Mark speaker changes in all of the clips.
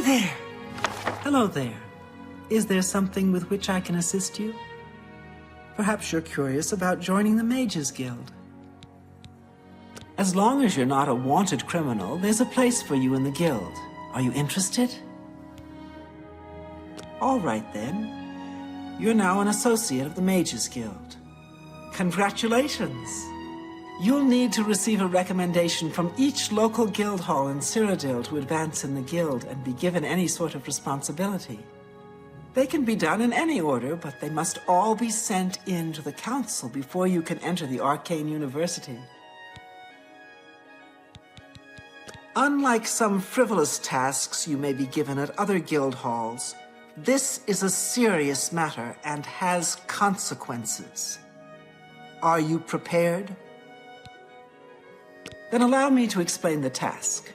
Speaker 1: there! Hello there. Is there something with which I can assist you? Perhaps you're curious about joining the Mages Guild. As long as you're not a wanted criminal, there's a place for you in the guild. Are you interested? All right then. You're now an associate of the Mages Guild. Congratulations! You'll need to receive a recommendation from each local guild hall in Cyrodiil to advance in the guild and be given any sort of responsibility. They can be done in any order, but they must all be sent in to the council before you can enter the Arcane University. Unlike some frivolous tasks you may be given at other guild halls, this is a serious matter and has consequences. Are you prepared? Then allow me to explain the task.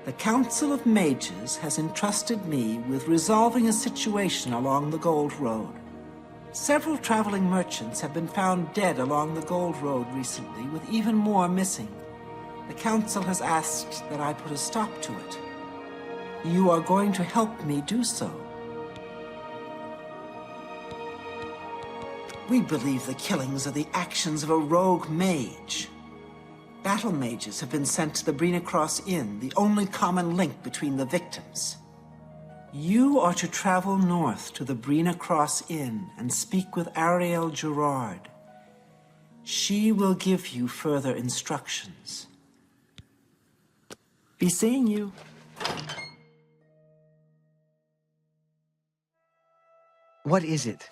Speaker 1: The Council of Mages has entrusted me with resolving a situation along the Gold Road. Several traveling merchants have been found dead along the Gold Road recently, with even more missing. The Council has asked that I put a stop to it. You are going to help me do so. We believe the killings are the actions of a rogue mage. Battle mages have been sent to the Brenacross Inn, the only common link between the victims. You are to travel north to the Brenacross Inn and speak with Ariel Gerard. She will give you further instructions. Be seeing you.
Speaker 2: What is it?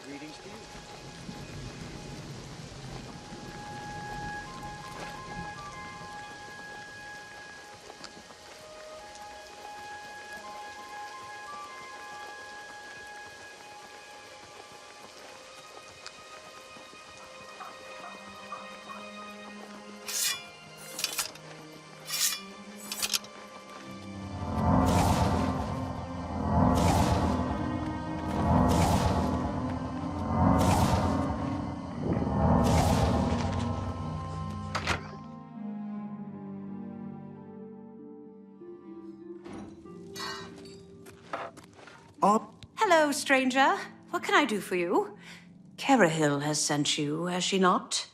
Speaker 2: Greetings to you.
Speaker 3: Hello, stranger. What can I do for you? KIRIGANII has sent you, has she not?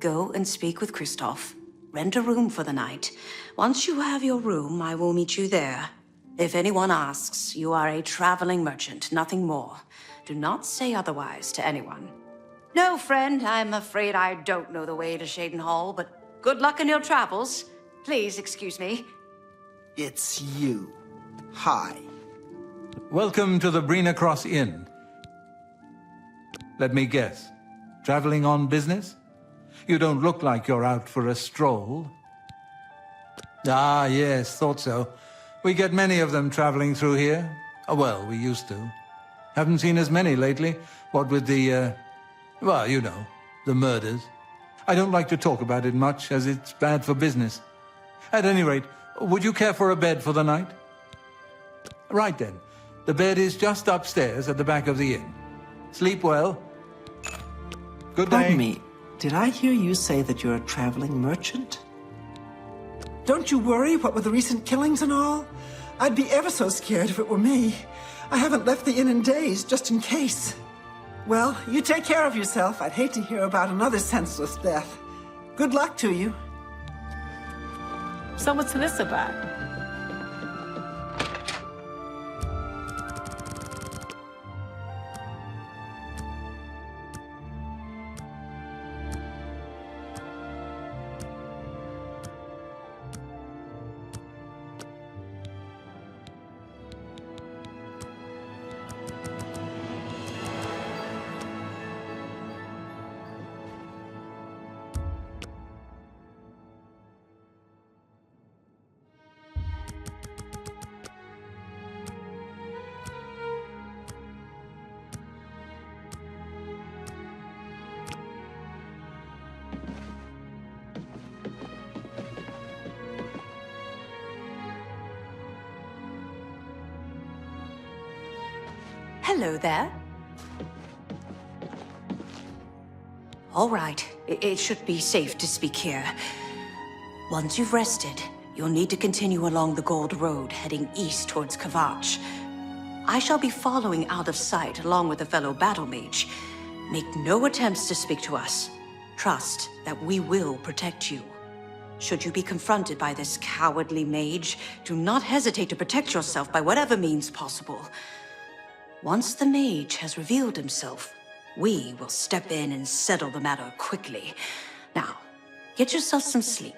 Speaker 3: Go and speak with Christoph. Rent a room for the night. Once you have your room, I will meet you there. If anyone asks, you are a traveling merchant, nothing more. Do not say otherwise to anyone. No, friend, I'm afraid I don't know the way to Shaden Hall, but good luck in your travels. Please excuse me.
Speaker 1: It's you. Hi.
Speaker 4: Welcome to the Brenacross Inn. Let me guess. Traveling on business? You don't look like you're out for a stroll. Ah, yes, thought so. We get many of them traveling through here. Oh, well, we used to. Haven't seen as many lately. What with the, well, you know, the murders. I don't like to talk about it much, as it's bad for business. At any rate, would you care for a bed for the night? Right then. The bed is just upstairs at the back of the inn. Sleep well. Good day.
Speaker 1: Pardon me, did I hear you say that you're a traveling merchant? Don't you worry, what with the recent killings and all? I'd be ever so scared if it were me. I haven't left the inn in days, just in case. Well, you take care of yourself. I'd hate to hear about another senseless death. Good luck to you.
Speaker 5: So what's this about?
Speaker 3: Hello there. All right, it should be safe to speak here. Once you've rested, you'll need to continue along the Gold Road, heading east towards Kvatch. I shall be following out of sight along with a fellow battle mage. Make no attempts to speak to us. Trust that we will protect you. Should you be confronted by this cowardly mage, do not hesitate to protect yourself by whatever means possible. Once the mage has revealed himself, we will step in and settle the matter quickly. Now, get yourself some sleep.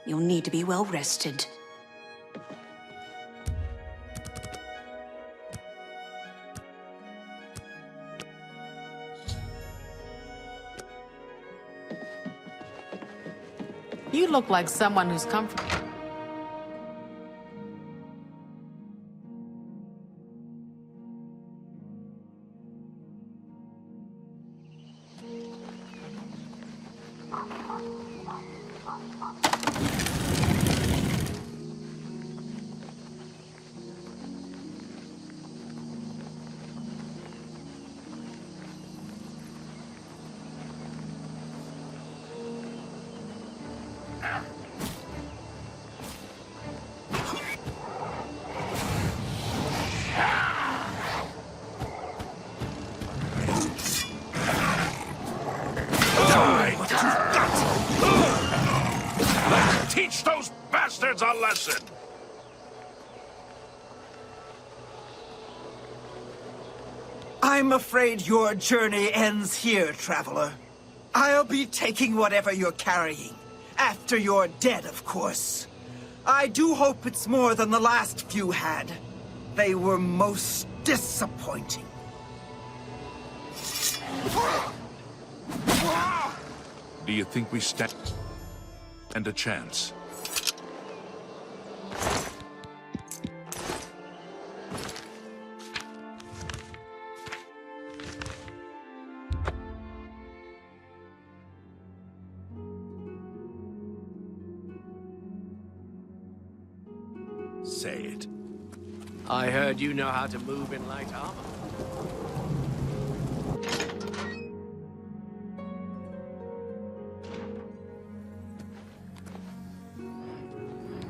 Speaker 3: You'll need to be well rested.
Speaker 5: You look like someone who's comfortable.
Speaker 6: Teach those bastards a lesson!
Speaker 1: I'm afraid your journey ends here, traveler. I'll be taking whatever you're carrying. After you're dead, of course. I do hope it's more than the last few had. They were most disappointing.
Speaker 6: Do you think we stand a chance? Say it.
Speaker 7: I heard you know how to move in light armor.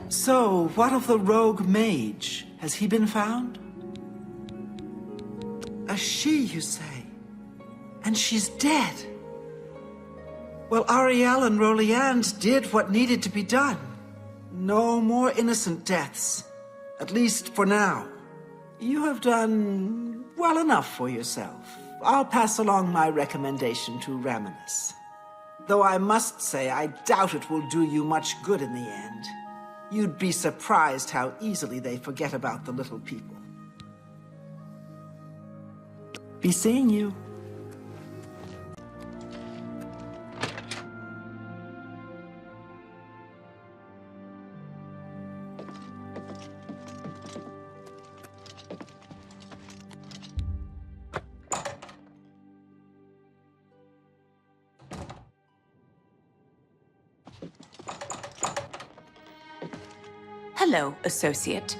Speaker 1: So, what of the rogue mage? Has he been found? A she, you say? And she's dead. Well, Ariel and Roliand did what needed to be done. No more innocent deaths. At least for now. You have done well enough for yourself. I'll pass along my recommendation to Raminus. Though I must say, I doubt it will do you much good in the end. You'd be surprised how easily they forget about the little people. Be seeing you.
Speaker 3: Hello, associate.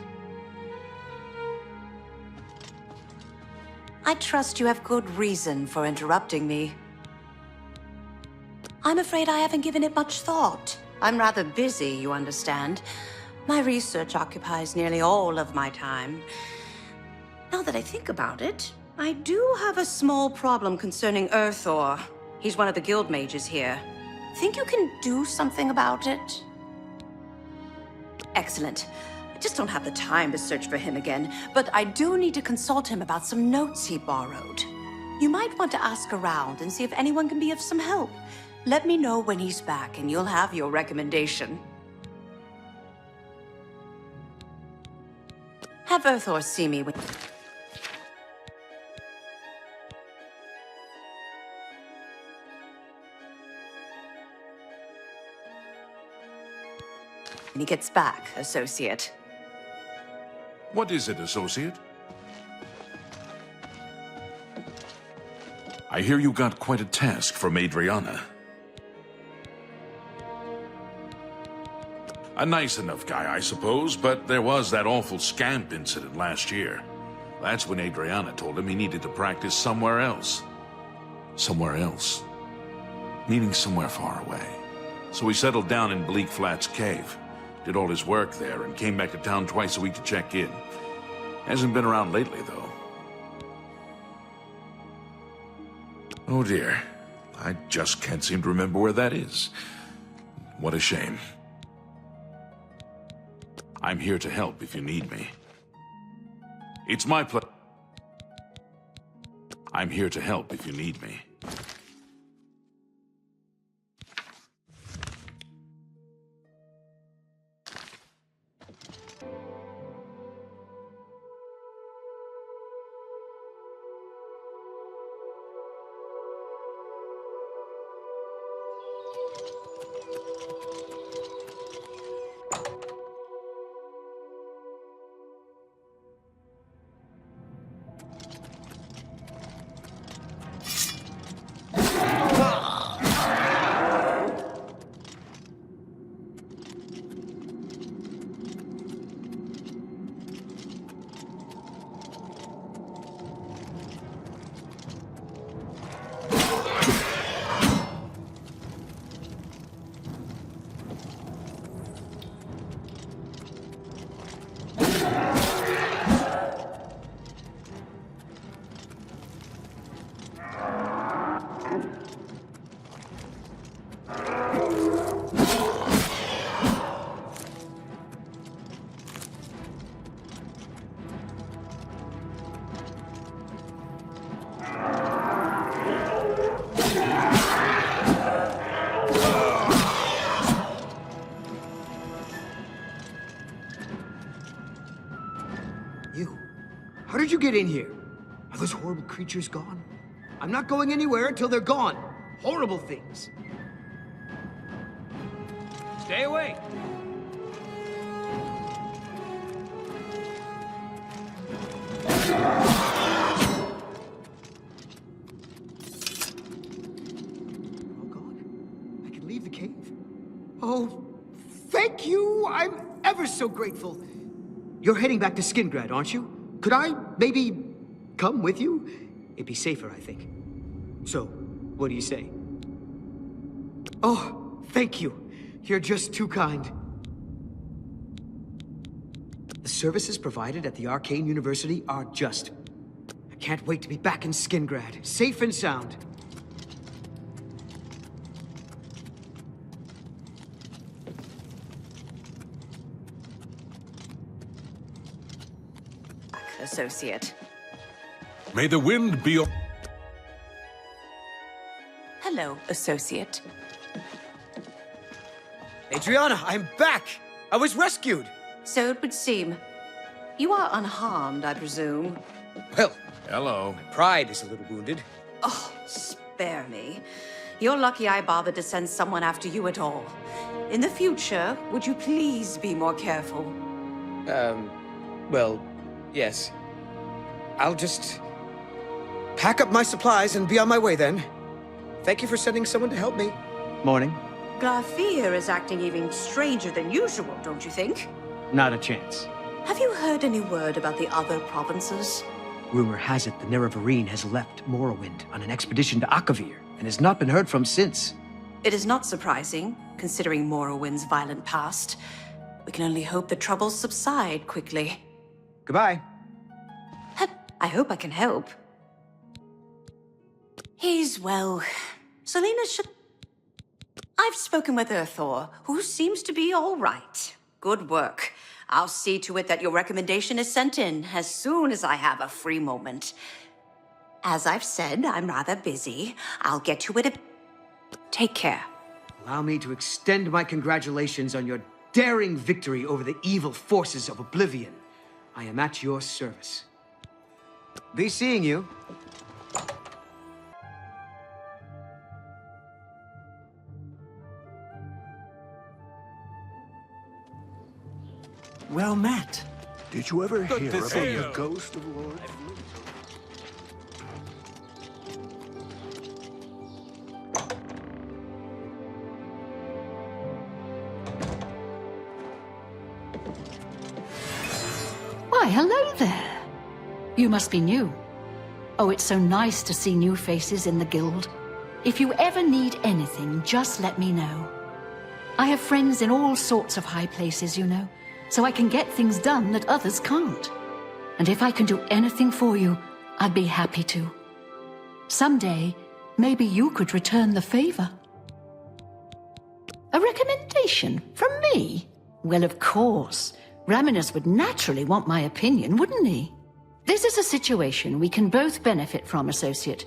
Speaker 3: I trust you have good reason for interrupting me. I'm afraid I haven't given it much thought. I'm rather busy, you understand. My research occupies nearly all of my time. Now that I think about it, I do have a small problem concerning Earthor. He's one of the guild mages here. Think you can do something about it? Excellent. I just don't have the time to search for him again, but I do need to consult him about some notes he borrowed. You might want to ask around and see if anyone can be of some help. Let me know when he's back and you'll have your recommendation. Have Earthor see me when... when he gets back, associate.
Speaker 6: What is it, associate? I hear you got quite a task from Adriana. A nice enough guy, I suppose, but there was that awful scamp incident last year. That's when Adriana told him he needed to practice somewhere else. Somewhere else. Meaning somewhere far away. So he settled down in Bleak Flats Cave, did all his work there, and came back to town twice a week to check in. Hasn't been around lately, though. Oh dear. I just can't seem to remember where that is. What a shame. I'm here to help if you need me. It's my pleasure. I'm here to help if you need me.
Speaker 2: How did you get in here? Are those horrible creatures gone? I'm not going anywhere until they're gone. Horrible things. Stay away. All gone? I can leave the cave. Oh, thank you. I'm ever so grateful. You're heading back to Skingrad, aren't you? Could I maybe come with you? It'd be safer, I think. So, what do you say? Oh, thank you. You're just too kind. The services provided at the Arcane University are just... I can't wait to be back in Skingrad, safe and sound.
Speaker 3: Associate.
Speaker 6: May the wind be...
Speaker 3: Hello, Associate.
Speaker 2: Adriana, I'm back! I was rescued!
Speaker 3: So it would seem. You are unharmed, I presume.
Speaker 2: Well,
Speaker 6: Hello.
Speaker 2: pride is a little wounded.
Speaker 3: Oh, spare me. You're lucky I bothered to send someone after you at all. In the future, would you please be more careful?
Speaker 2: Well, yes. I'll just pack up my supplies and be on my way then. Thank you for sending someone to help me. Morning.
Speaker 3: Glafir is acting even stranger than usual, don't you think?
Speaker 2: Not a chance.
Speaker 3: Have you heard any word about the other provinces?
Speaker 2: Rumor has it the Nerevarine has left Morrowind on an expedition to Akavir and has not been heard from since.
Speaker 3: It is not surprising, considering Morrowind's violent past. We can only hope the troubles subside quickly.
Speaker 2: Goodbye.
Speaker 3: I hope I can help. Well, Selena should... I've spoken with Earthor, who seems to be all right. Good work. I'll see to it that your recommendation is sent in as soon as I have a free moment. As I've said, I'm rather busy. I'll get to it. Take care.
Speaker 2: Allow me to extend my congratulations on your daring victory over the evil forces of Oblivion. I am at your service. Be seeing you.
Speaker 1: Well met.
Speaker 8: Did you ever hear
Speaker 6: to
Speaker 8: about
Speaker 6: see
Speaker 8: the
Speaker 6: you.
Speaker 8: ghost of Lord?
Speaker 9: Why, hello there. You must be new. Oh, it's so nice to see new faces in the guild. If you ever need anything, just let me know. I have friends in all sorts of high places, you know, so I can get things done that others can't. And if I can do anything for you, I'd be happy to. Someday, maybe you could return the favor. A recommendation from me? Well, of course. Raminus would naturally want my opinion, wouldn't he? This is a situation we can both benefit from, associate.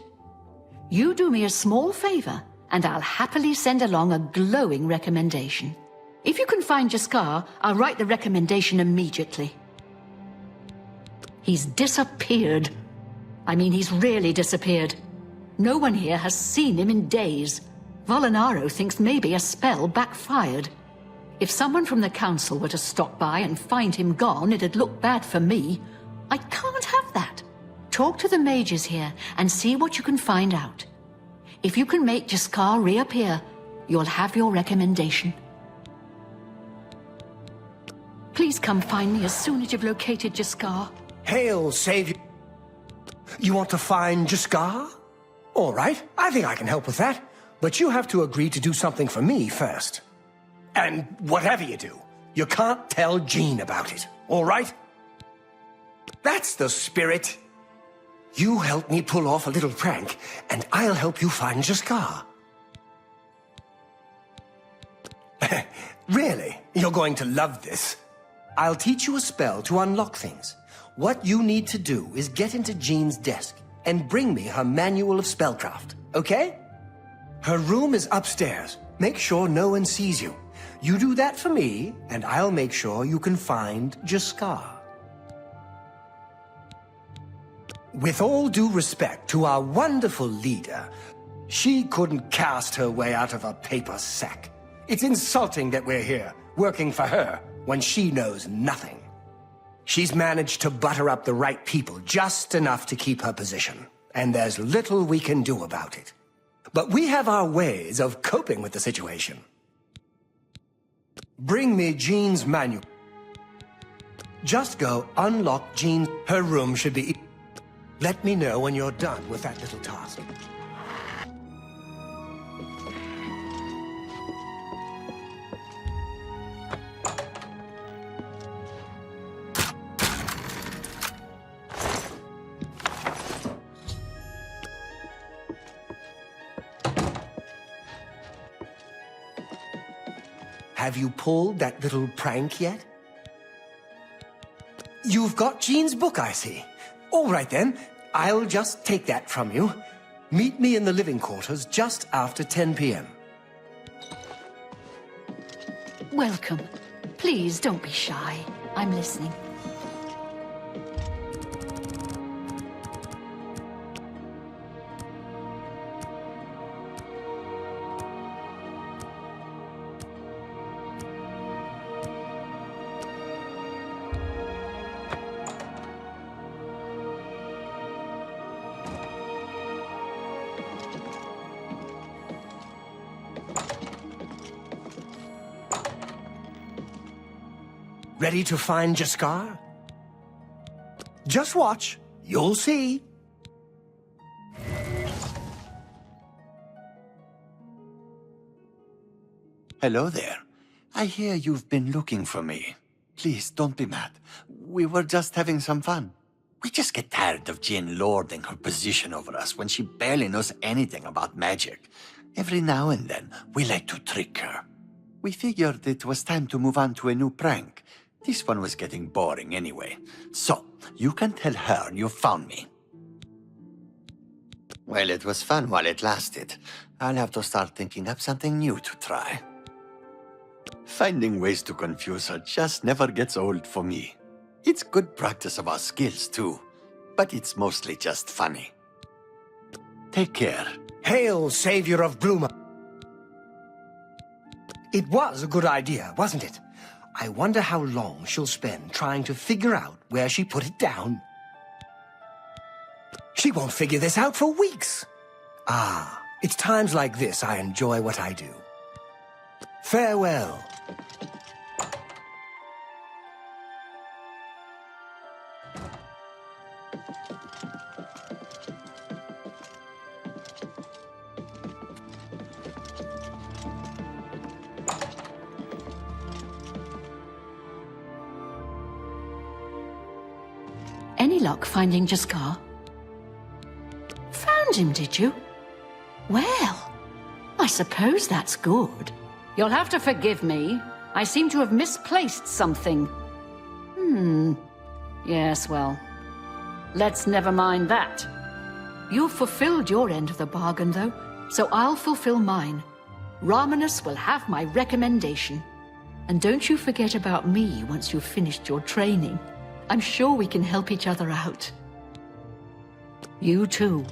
Speaker 9: You do me a small favor, and I'll happily send along a glowing recommendation. If you can find Jaskar, I'll write the recommendation immediately. He's disappeared. I mean, he's really disappeared. No one here has seen him in days. Volinaro thinks maybe a spell backfired. If someone from the council were to stop by and find him gone, it'd look bad for me. I can't have that. Talk to the mages here and see what you can find out. If you can make Jaskar reappear, you'll have your recommendation. Please come find me as soon as you've located Jaskar.
Speaker 8: Hail, Savior. You want to find Jaskar? All right, I think I can help with that. But you have to agree to do something for me first. And whatever you do, you can't tell Jean about it, all right? That's the spirit. You help me pull off a little prank, and I'll help you find Jaskar. Really? You're going to love this. I'll teach you a spell to unlock things. What you need to do is get into Jean's desk and bring me her manual of spellcraft, okay? Her room is upstairs. Make sure no one sees you. You do that for me, and I'll make sure you can find Jaskar. With all due respect to our wonderful leader, she couldn't cast her way out of a paper sack. It's insulting that we're here, working for her, when she knows nothing. She's managed to butter up the right people just enough to keep her position, and there's little we can do about it. But we have our ways of coping with the situation. Bring me Jean's manual. Just go unlock Jean. Her room should be... Let me know when you're done with that little task. Have you pulled that little prank yet? You've got Jean's book, I see. All right then, I'll just take that from you. Meet me in the living quarters just after 10 p.m.
Speaker 9: Welcome. Please don't be shy. I'm listening.
Speaker 8: Ready to find Jaskar? Just watch. You'll see.
Speaker 10: Hello there. I hear you've been looking for me. Please, don't be mad. We were just having some fun. We just get tired of Jean lording her position over us when she barely knows anything about magic. Every now and then, we like to trick her. We figured it was time to move on to a new prank. This one was getting boring anyway. So, you can tell her you found me. Well, it was fun while it lasted. I'll have to start thinking up something new to try. Finding ways to confuse her just never gets old for me. It's good practice of our skills, too. But it's mostly just funny. Take care.
Speaker 8: Hail, Savior of Bluma. It was a good idea, wasn't it? I wonder how long she'll spend trying to figure out where she put it down. She won't figure this out for weeks. Ah, it's times like this I enjoy what I do. Farewell.
Speaker 9: luck finding Jaskar? Found him, did you? Well, I suppose that's good. You'll have to forgive me. I seem to have misplaced something. Yes, well, let's never mind that. You've fulfilled your end of the bargain, though, so I'll fulfill mine. Ramanus will have my recommendation. And don't you forget about me once you've finished your training. I'm sure we can help each other out. You too.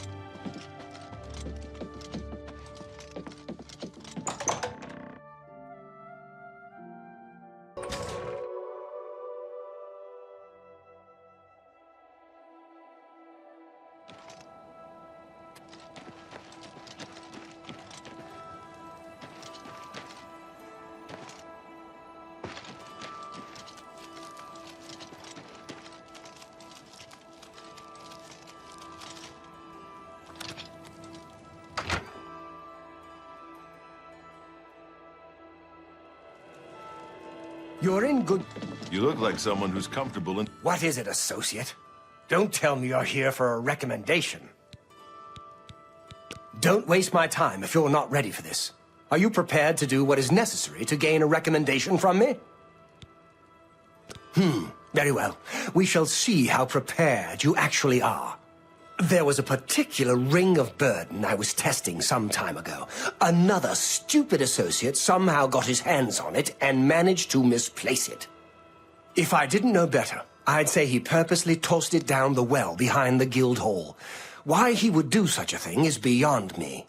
Speaker 8: You're in good...
Speaker 6: You look like someone who's comfortable in...
Speaker 8: What is it, associate? Don't tell me you're here for a recommendation. Don't waste my time if you're not ready for this. Are you prepared to do what is necessary to gain a recommendation from me? Very well. We shall see how prepared you actually are. There was a particular ring of burden I was testing some time ago. Another stupid associate somehow got his hands on it and managed to misplace it. If I didn't know better, I'd say he purposely tossed it down the well behind the guild hall. Why he would do such a thing is beyond me.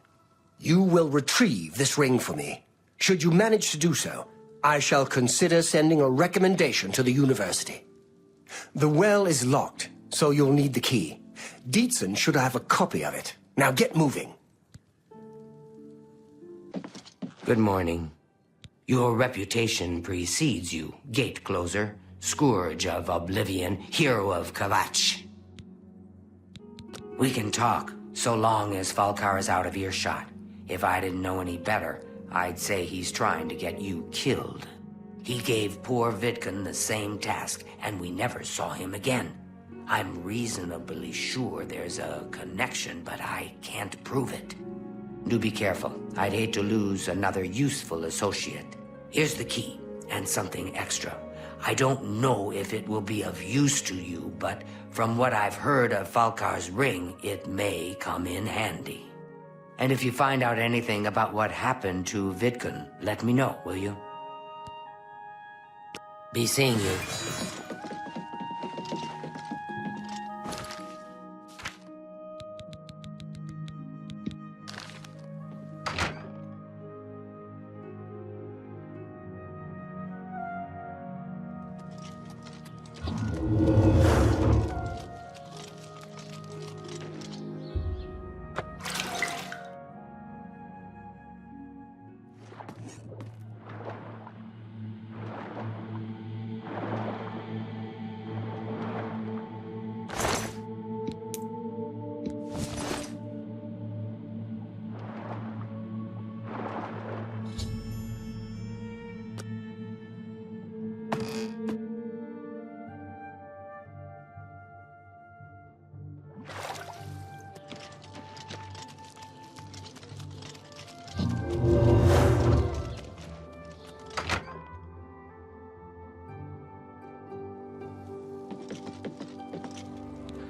Speaker 8: You will retrieve this ring for me. Should you manage to do so, I shall consider sending a recommendation to the university. The well is locked, so you'll need the key. Dietzen should have a copy of it. Now get moving.
Speaker 11: Good morning. Your reputation precedes you, gate closer, scourge of Oblivion, hero of Kavach. We can talk, so long as Falkar is out of earshot. If I didn't know any better, I'd say he's trying to get you killed. He gave poor Vidkun the same task, and we never saw him again. I'm reasonably sure there's a connection, but I can't prove it. Do be careful. I'd hate to lose another useful associate. Here's the key, and something extra. I don't know if it will be of use to you, but from what I've heard of Falkar's ring, it may come in handy. And if you find out anything about what happened to Vidkun, let me know, will you? Be seeing you.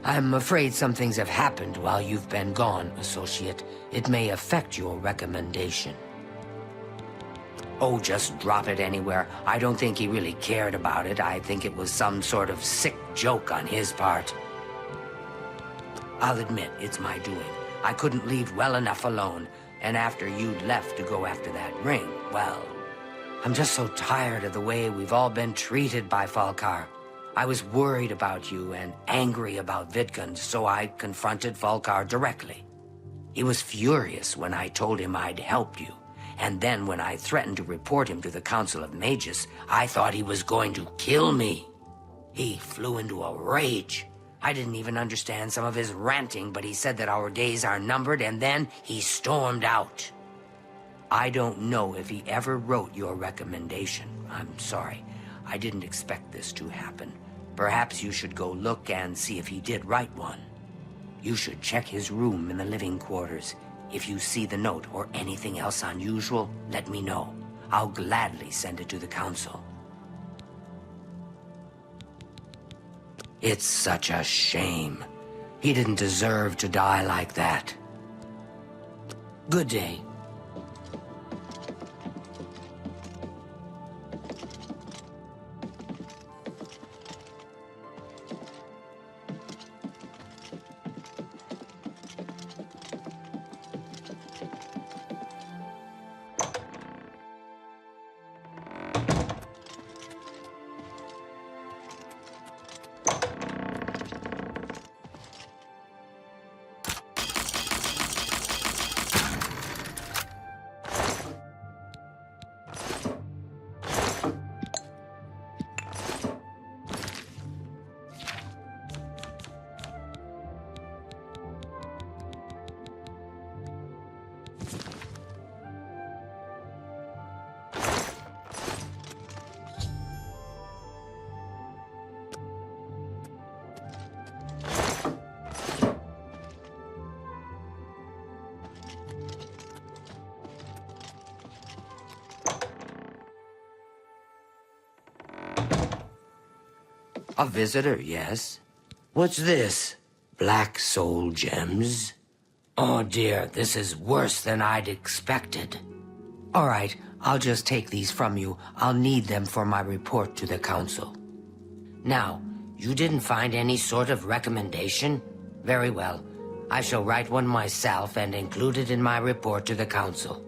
Speaker 11: I'm afraid some things have happened while you've been gone, Associate. It may affect your recommendation. Oh, just drop it anywhere. I don't think he really cared about it. I think it was some sort of sick joke on his part. I'll admit, it's my doing. I couldn't leave well enough alone, and after you'd left to go after that ring, well, I'm just so tired of the way we've all been treated by Falkar. I was worried about you and angry about Vidkun, so I confronted Falkar directly. He was furious when I told him I'd helped you, and then when I threatened to report him to the Council of Mages, I thought he was going to kill me. He flew into a rage. I didn't even understand some of his ranting, but he said that our days are numbered, and then he stormed out. I don't know if he ever wrote your recommendation. I'm sorry. I didn't expect this to happen. Perhaps you should go look and see if he did write one. You should check his room in the living quarters. If you see the note or anything else unusual, let me know. I'll gladly send it to the council. It's such a shame. He didn't deserve to die like that. Good day. A visitor, yes. What's this? Black soul gems? Oh dear, this is worse than I'd expected. All right, I'll just take these from you. I'll need them for my report to the council. Now, you didn't find any sort of recommendation? Very well. I shall write one myself and include it in my report to the council.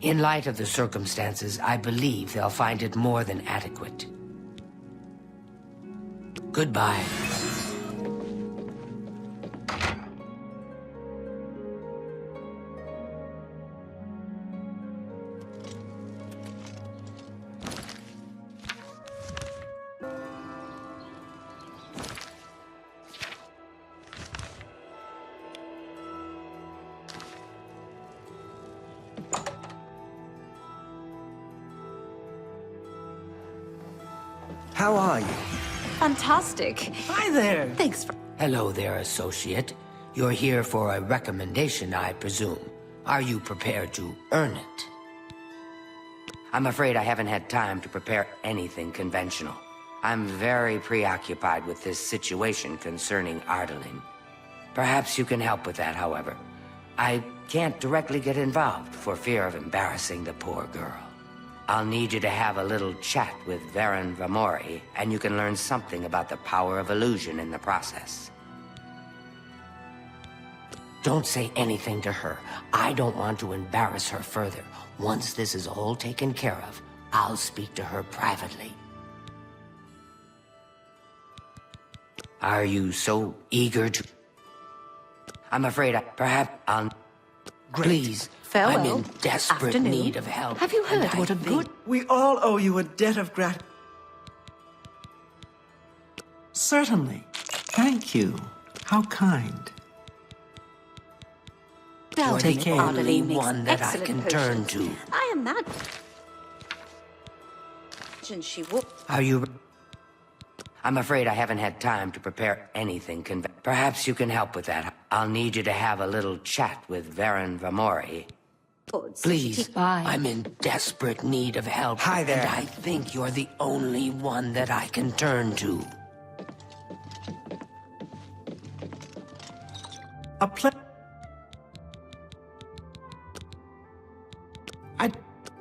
Speaker 11: In light of the circumstances, I believe they'll find it more than adequate. Goodbye.
Speaker 8: How are you?
Speaker 3: Fantastic.
Speaker 1: Hi there.
Speaker 3: Thanks for...
Speaker 11: Hello there, associate. You're here for a recommendation, I presume. Are you prepared to earn it? I'm afraid I haven't had time to prepare anything conventional. I'm very preoccupied with this situation concerning Ardaline. Perhaps you can help with that, however. I can't directly get involved for fear of embarrassing the poor girl. I'll need you to have a little chat with Varen Vamori, and you can learn something about the power of illusion in the process. Don't say anything to her. I don't want to embarrass her further. Once this is all taken care of, I'll speak to her privately. Are you so eager to... I'm afraid perhaps I'll... Please,
Speaker 3: Farewell.
Speaker 11: I'm in desperate
Speaker 3: Afternoon.
Speaker 11: need of help.
Speaker 9: Have you heard what a good...
Speaker 1: We all owe you a debt of gratitude. Certainly. Thank you. How kind.
Speaker 11: You're
Speaker 1: Take
Speaker 11: the
Speaker 1: care.
Speaker 11: only
Speaker 3: Ardaline makes
Speaker 11: one that I
Speaker 3: excellent
Speaker 11: can
Speaker 3: potions.
Speaker 11: turn to.
Speaker 3: I am mad. She will...
Speaker 11: Are you... I'm afraid I haven't had time to prepare anything Perhaps you can help with that. I'll need you to have a little chat with Varen Vamori. Please,
Speaker 9: Bye.
Speaker 11: I'm in desperate need of help.
Speaker 8: Hi there.
Speaker 11: And I think you're the only one that I can turn to.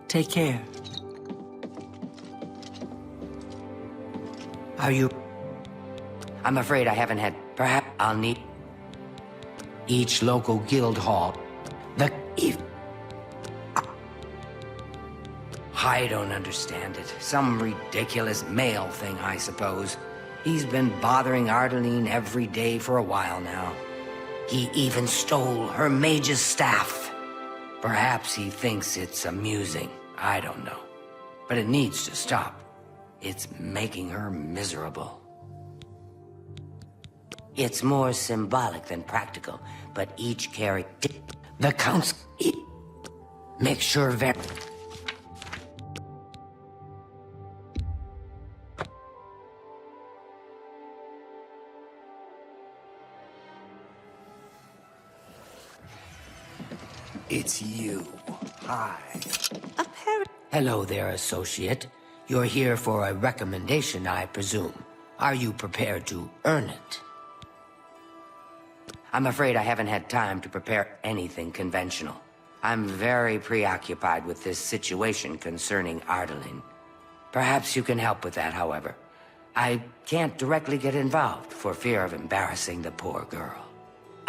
Speaker 1: Take care.
Speaker 11: Are you... I'm afraid I haven't had... Perhaps I'll need... Each local guild hall. I don't understand it. Some ridiculous male thing, I suppose. He's been bothering Ardaline every day for a while now. He even stole her mage's staff. Perhaps he thinks it's amusing. I don't know. But it needs to stop. It's making her miserable. It's more symbolic than practical, but each character... The council... Make sure
Speaker 8: Hi.
Speaker 11: Hello there, associate. You're here for a recommendation, I presume. Are you prepared to earn it? I'm afraid I haven't had time to prepare anything conventional. I'm very preoccupied with this situation concerning Ardaline. Perhaps you can help with that, however. I can't directly get involved for fear of embarrassing the poor girl.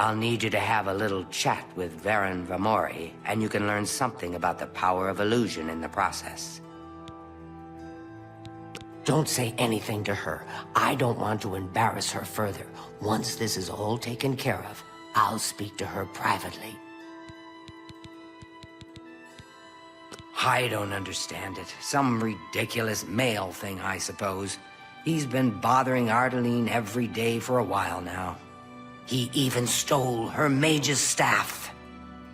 Speaker 11: I'll need you to have a little chat with Varen Vamori, and you can learn something about the power of illusion in the process. Don't say anything to her. I don't want to embarrass her further. Once this is all taken care of, I'll speak to her privately. I don't understand it. Some ridiculous male thing, I suppose. He's been bothering Ardaline every day for a while now. He even stole her mage's staff.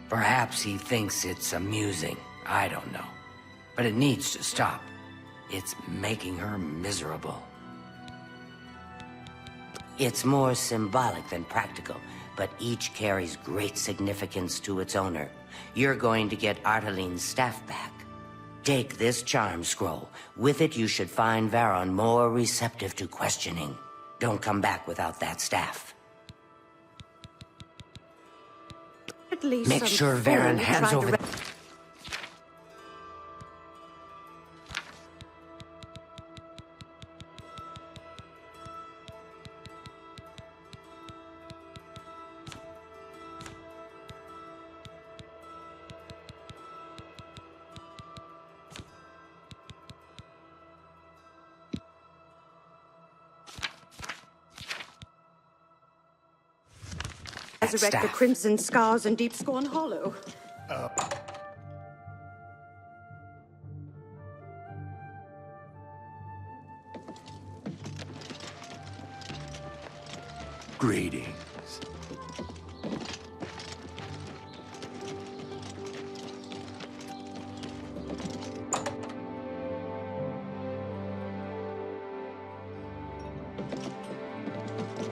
Speaker 11: Perhaps he thinks it's amusing. I don't know. But it needs to stop. It's making her miserable. It's more symbolic than practical, but each carries great significance to its owner. You're going to get Ardaline's staff back. Take this charm scroll. With it, you should find Varon more receptive to questioning. Don't come back without that staff.
Speaker 3: At least
Speaker 11: Make sure Varen hands over...
Speaker 3: Resurrect the Crimson Scars and Deep Scorn Hollow.
Speaker 10: Greetings.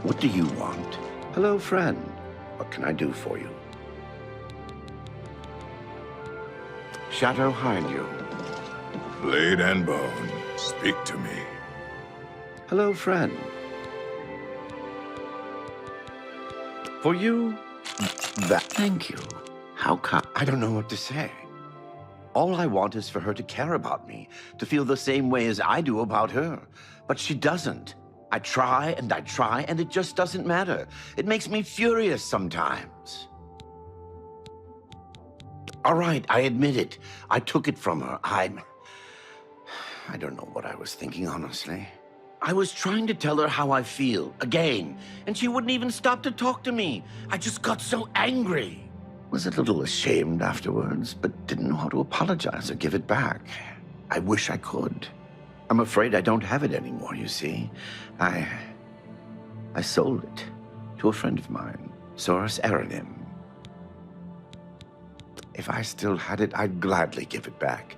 Speaker 12: What do you want? Hello, friend. What can I do for you? Shadow behind you.
Speaker 13: Blade and bone, speak to me.
Speaker 12: Hello, friend. For you, thank you. How come? I don't know what to say. All I want is for her to care about me, to feel the same way as I do about her. But she doesn't. I try, and it just doesn't matter. It makes me furious sometimes. All right, I admit it. I took it from her. I don't know what I was thinking, honestly. I was trying to tell her how I feel, again, and she wouldn't even stop to talk to me. I just got so angry. Was a little ashamed afterwards, but didn't know how to apologize or give it back. I wish I could. I'm afraid I don't have it anymore, you see. I sold it to a friend of mine, Soros Aranim. If I still had it, I'd gladly give it back.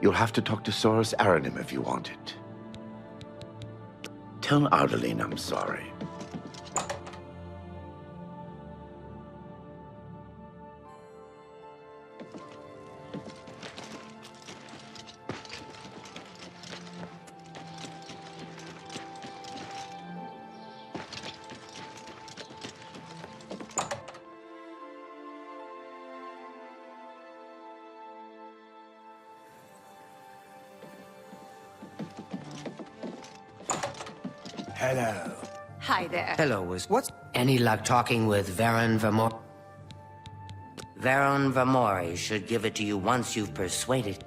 Speaker 12: You'll have to talk to Soros Aranim if you want it. Tell Ardaline I'm sorry.
Speaker 8: Hello.
Speaker 3: Hi there.
Speaker 11: Hello, what's... Any luck talking with Varen Vamori? Varen Vamori should give it to you once you've persuaded...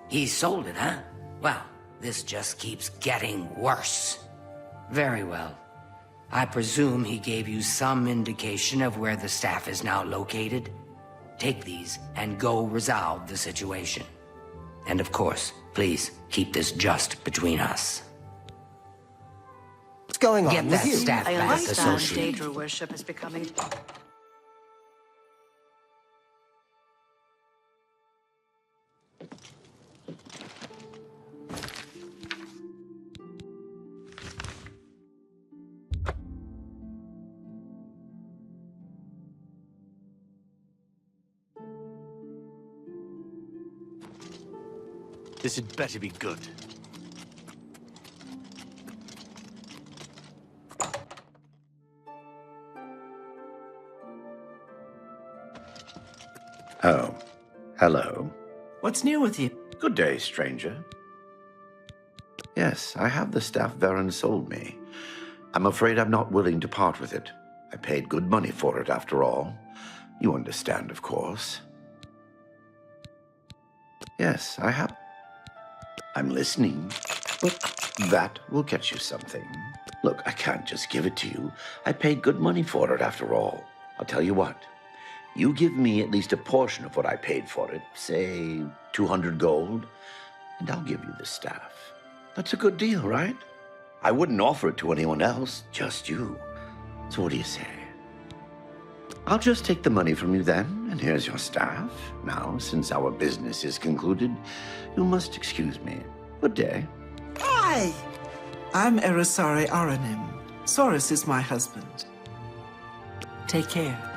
Speaker 11: He sold it, huh? Well, this just keeps getting worse. Very well. I presume he gave you some indication of where the staff is now located? Take these and go resolve the situation. And of course, please keep this just between us.
Speaker 8: What's going on
Speaker 11: Get
Speaker 8: with
Speaker 11: that
Speaker 8: you?
Speaker 11: staff
Speaker 3: I
Speaker 11: back,
Speaker 3: understand
Speaker 11: associate.
Speaker 3: Daedra worship is becoming...
Speaker 12: This had better be good. Oh, hello.
Speaker 1: What's new with you?
Speaker 12: Good day, stranger. Yes, I have the staff Varen sold me. I'm afraid I'm not willing to part with it. I paid good money for it, after all. You understand, of course. Yes, I have. I'm listening. But that will get you something. Look, I can't just give it to you. I paid good money for it, after all. I'll tell you what. You give me at least a portion of what I paid for it, say 200 gold, and I'll give you the staff. That's a good deal, right? I wouldn't offer it to anyone else, just you. So what do you say? I'll just take the money from you then, and here's your staff. Now, since our business is concluded, you must excuse me. Good day.
Speaker 1: Hi! I'm Erisare Aranim. Soros is my husband. Take care.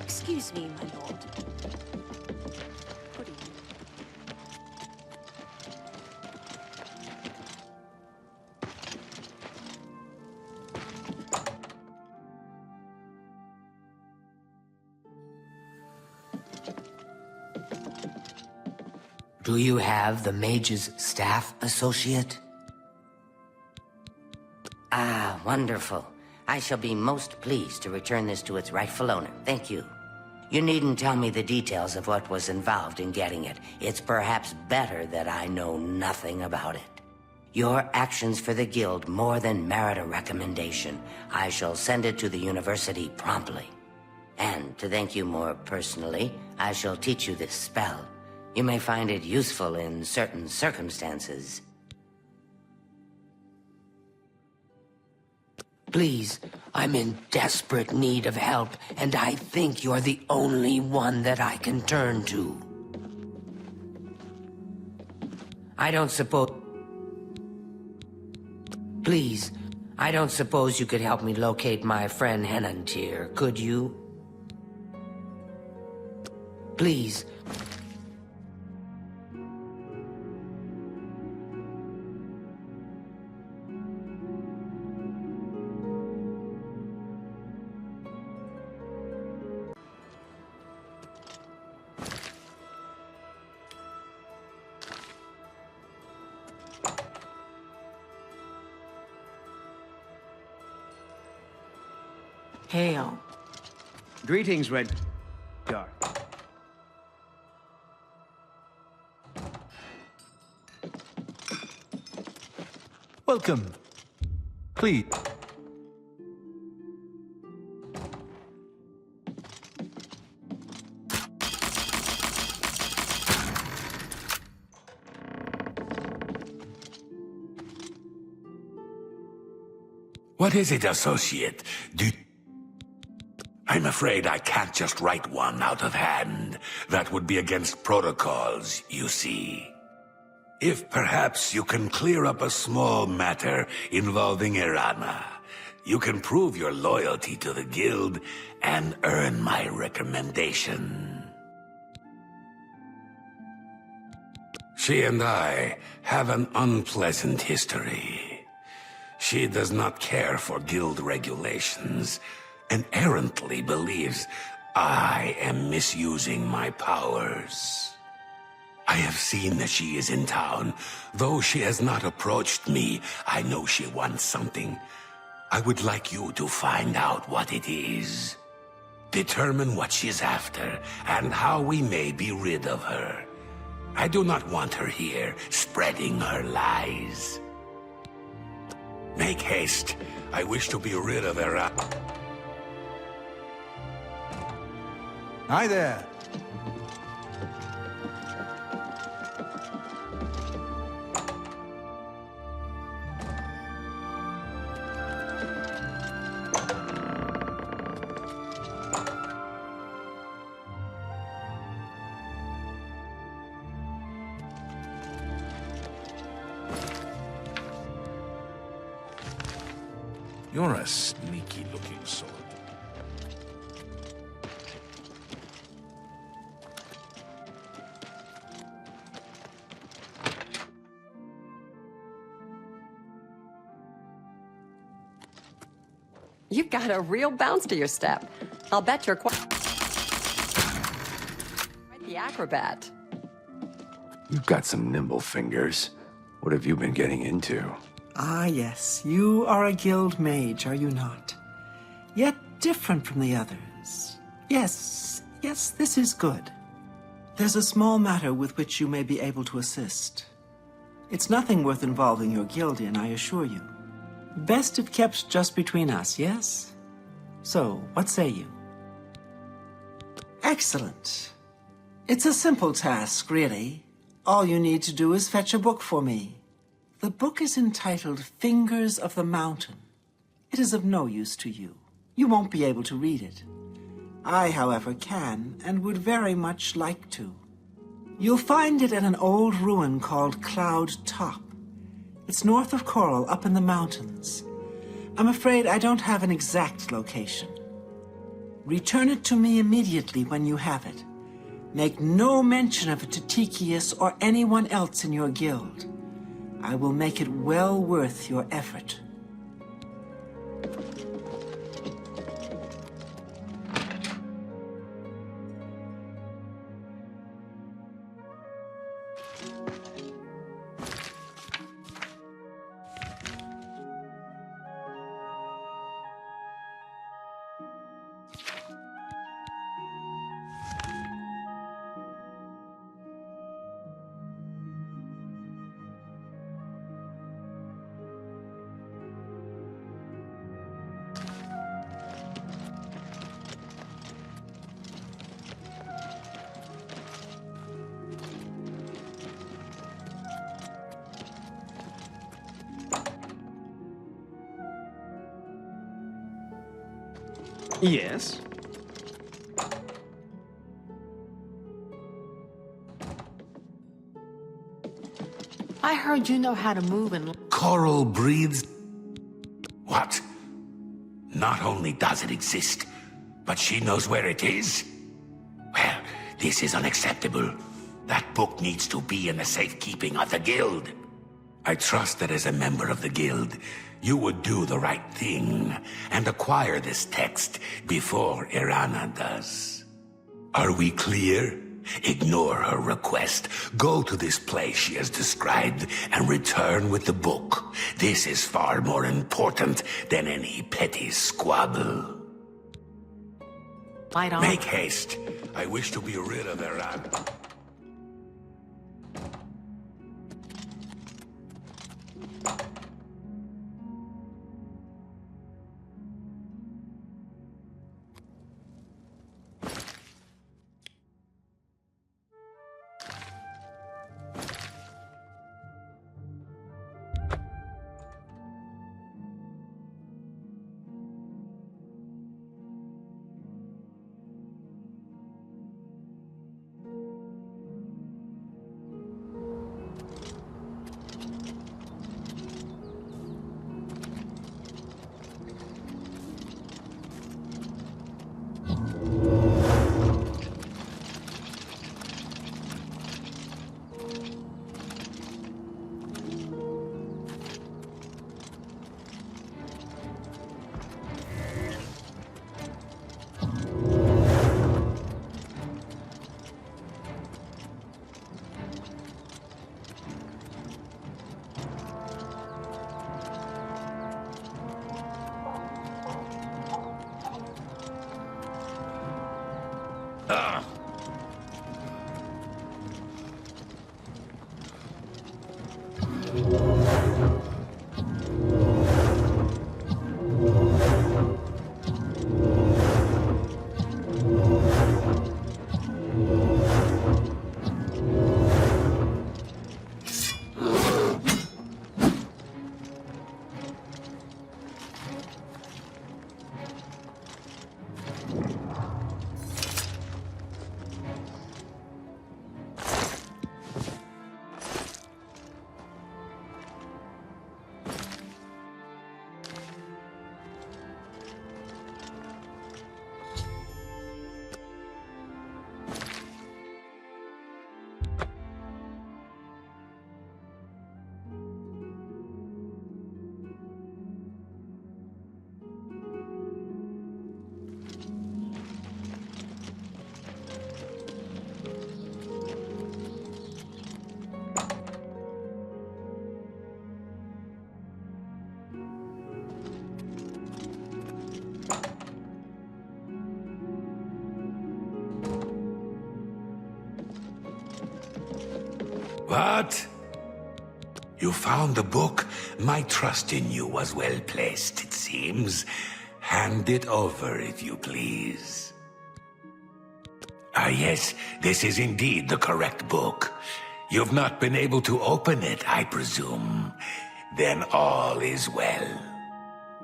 Speaker 3: Excuse me, my lord. Good evening.
Speaker 11: Do you have the mage's staff, associate?
Speaker 14: Ah, wonderful. I shall be most pleased to return this to its rightful owner. Thank you. You needn't tell me the details of what was involved in getting it. It's perhaps better that I know nothing about it. Your actions for the guild more than merit a recommendation. I shall send it to the university promptly. And to thank you more personally, I shall teach you this spell. You may find it useful in certain circumstances.
Speaker 11: Please, I'm in desperate need of help, and I think you're the only one that I can turn to. I don't suppose... Please, I don't suppose you could help me locate my friend Henantir, could you? Please.
Speaker 5: Hail.
Speaker 2: Greetings, Red Jar.
Speaker 4: Welcome. Please.
Speaker 15: What is it, associate? I'm afraid I can't just write one out of hand. That would be against protocols, you see. If perhaps you can clear up a small matter involving Irana, you can prove your loyalty to the guild and earn my recommendation. She and I have an unpleasant history. She does not care for guild regulations, and errantly believes I am misusing my powers. I have seen that she is in town. Though she has not approached me, I know she wants something. I would like you to find out what it is. Determine what she's after, and how we may be rid of her. I do not want her here, spreading her lies. Make haste. I wish to be rid of her.
Speaker 4: Hi there.
Speaker 6: You're a sneaky-looking sort.
Speaker 16: You've got a real bounce to your step. I'll bet you're quite the acrobat.
Speaker 17: You've got some nimble fingers. What have you been getting into?
Speaker 1: Ah, yes. You are a guild mage, are you not? Yet different from the others. Yes, this is good. There's a small matter with which you may be able to assist. It's nothing worth involving your guild in, I assure you. Best if kept just between us, yes? So, what say you? Excellent. It's a simple task, really. All you need to do is fetch a book for me. The book is entitled Fingers of the Mountain. It is of no use to you. You won't be able to read it. I, however, can, and would very much like to. You'll find it at an old ruin called Cloud Top. It's north of Coral, up in the mountains. I'm afraid I don't have an exact location. Return it to me immediately when you have it. Make no mention of it to Tychius or anyone else in your guild. I will make it well worth your effort.
Speaker 2: Yes?
Speaker 5: I heard you know how to move in...
Speaker 15: Coral breathes... What? Not only does it exist, but she knows where it is? Well, this is unacceptable. That book needs to be in the safekeeping of the guild. I trust that as a member of the guild, you would do the right thing and acquire this text before Irana does. Are we clear? Ignore her request. Go to this place she has described and return with the book. This is far more important than any petty squabble.
Speaker 5: Light on.
Speaker 15: Make haste. I wish to be rid of Irana. What? You found the book? My trust in you was well placed, it seems. Hand it over, if you please. Ah, yes, this is indeed the correct book. You've not been able to open it, I presume. Then all is well.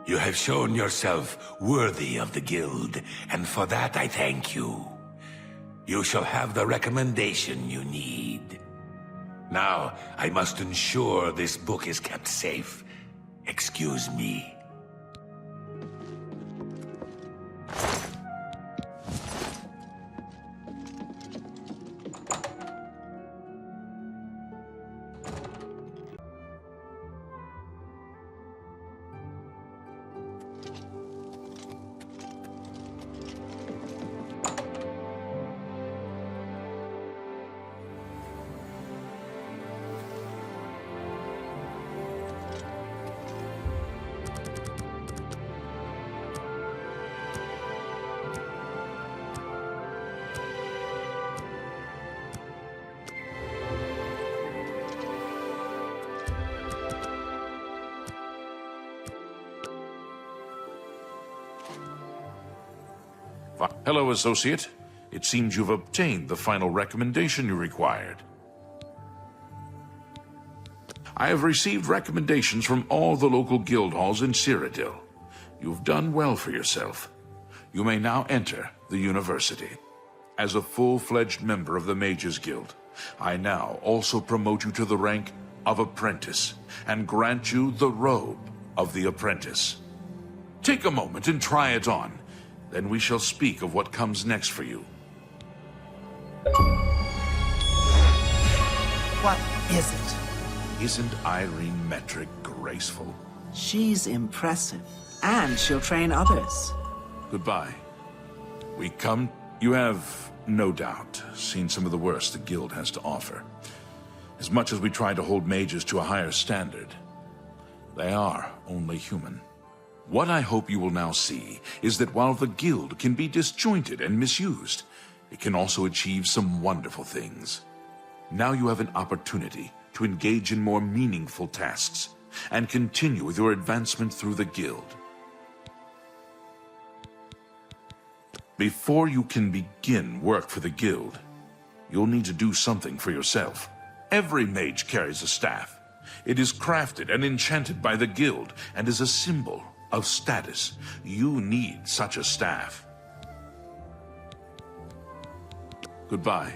Speaker 15: You have shown yourself worthy of the guild, and for that I thank you. You shall have the recommendation you need. Now, I must ensure this book is kept safe. Excuse me.
Speaker 6: Hello, Associate. It seems you've obtained the final recommendation you required. I have received recommendations from all the local guild halls in Cyrodiil. You've done well for yourself. You may now enter the university. As a full-fledged member of the Mages Guild, I now also promote you to the rank of Apprentice and grant you the robe of the Apprentice. Take a moment and try it on. Then we shall speak of what comes next for you.
Speaker 1: What is it?
Speaker 6: Isn't Irene Metric graceful?
Speaker 1: She's impressive, and she'll train others.
Speaker 6: Goodbye. We come... You have, no doubt, seen some of the worst the Guild has to offer. As much as we try to hold mages to a higher standard, they are only human. What I hope you will now see is that while the Guild can be disjointed and misused, it can also achieve some wonderful things. Now you have an opportunity to engage in more meaningful tasks and continue with your advancement through the Guild. Before you can begin work for the Guild, you'll need to do something for yourself. Every mage carries a staff. It is crafted and enchanted by the Guild and is a symbol of status. You need such a staff. Goodbye.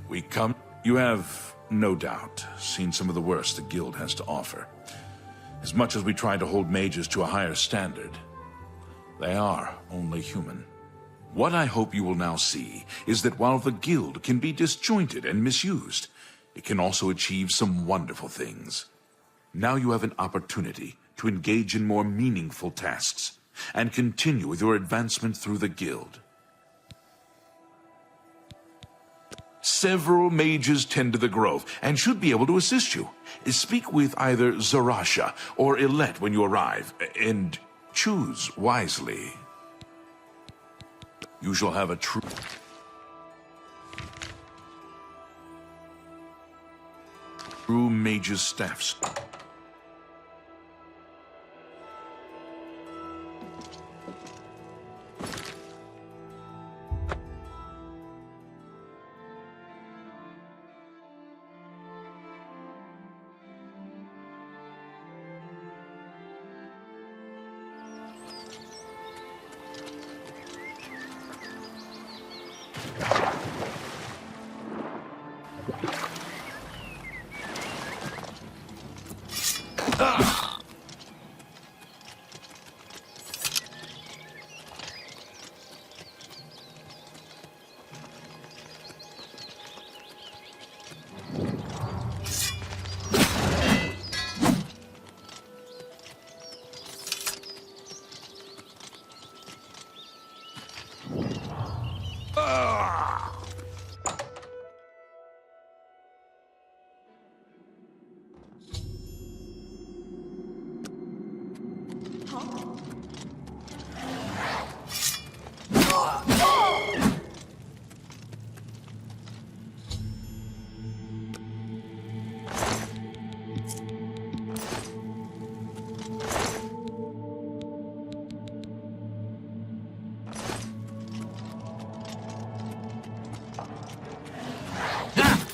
Speaker 6: We come... You have, no doubt, seen some of the worst the Guild has to offer. As much as we try to hold mages to a higher standard, they are only human. What I hope you will now see is that while the Guild can be disjointed and misused, it can also achieve some wonderful things. Now you have an opportunity to engage in more meaningful tasks and continue with your advancement through the Guild. Several mages tend to the Grove and should be able to assist you. Speak with either Zarasha or Ilette when you arrive, and choose wisely. You shall have a true mage's staffs.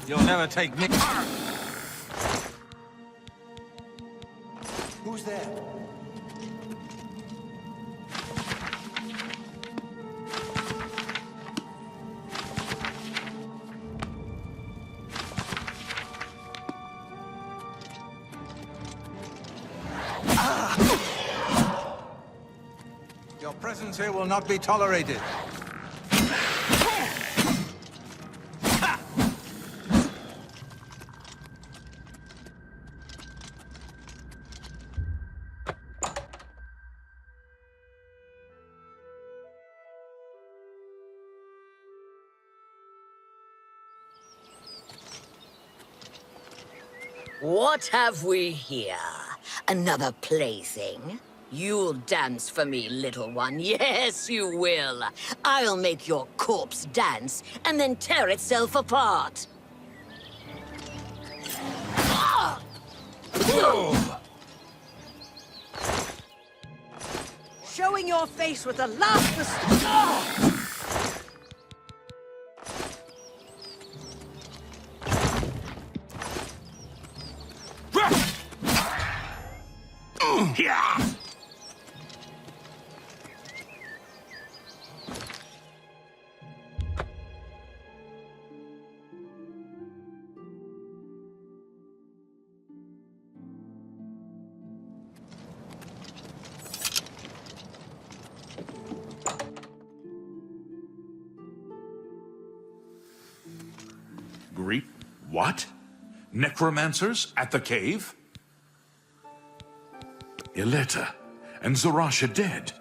Speaker 4: You'll never take me.
Speaker 8: Who's there?
Speaker 4: Your presence here will not be tolerated.
Speaker 18: What have we here? Another plaything? You'll dance for me, little one. Yes, you will. I'll make your corpse dance and then tear itself apart. Ah! Showing your face with the last mistake.
Speaker 12: Yeah!
Speaker 6: Greet? What? Necromancers at the cave? Ileta and Zarasha dead.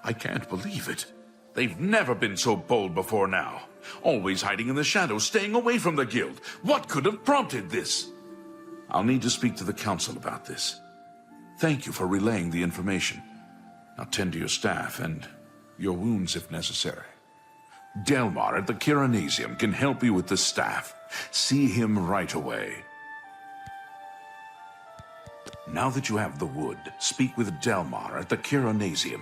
Speaker 6: I can't believe it. They've never been so bold before now. Always hiding in the shadows, staying away from the guild. What could have prompted this? I'll need to speak to the council about this. Thank you for relaying the information. Now tend to your staff and your wounds if necessary. Delmar at the KIRIGANII can help you with the staff. See him right away. Now that you have the wood, speak with Delmar at the KIRIGANII.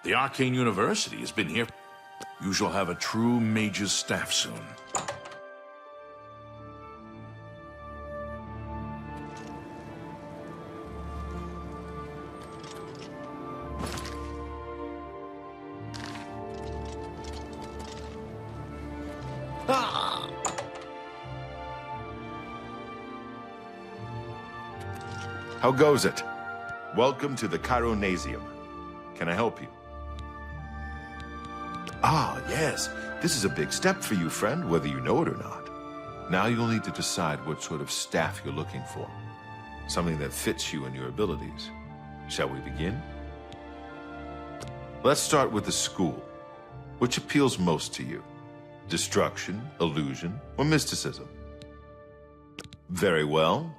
Speaker 6: The Arcane University has been here. You shall have a true mage's staff soon.
Speaker 19: How goes it? Welcome to the KIRIGANII. Can I help you? Ah, yes. This is a big step for you, friend, whether you know it or not. Now you'll need to decide what sort of staff you're looking for. Something that fits you and your abilities. Shall we begin? Let's start with the school. Which appeals most to you? Destruction, illusion, or mysticism? Very well.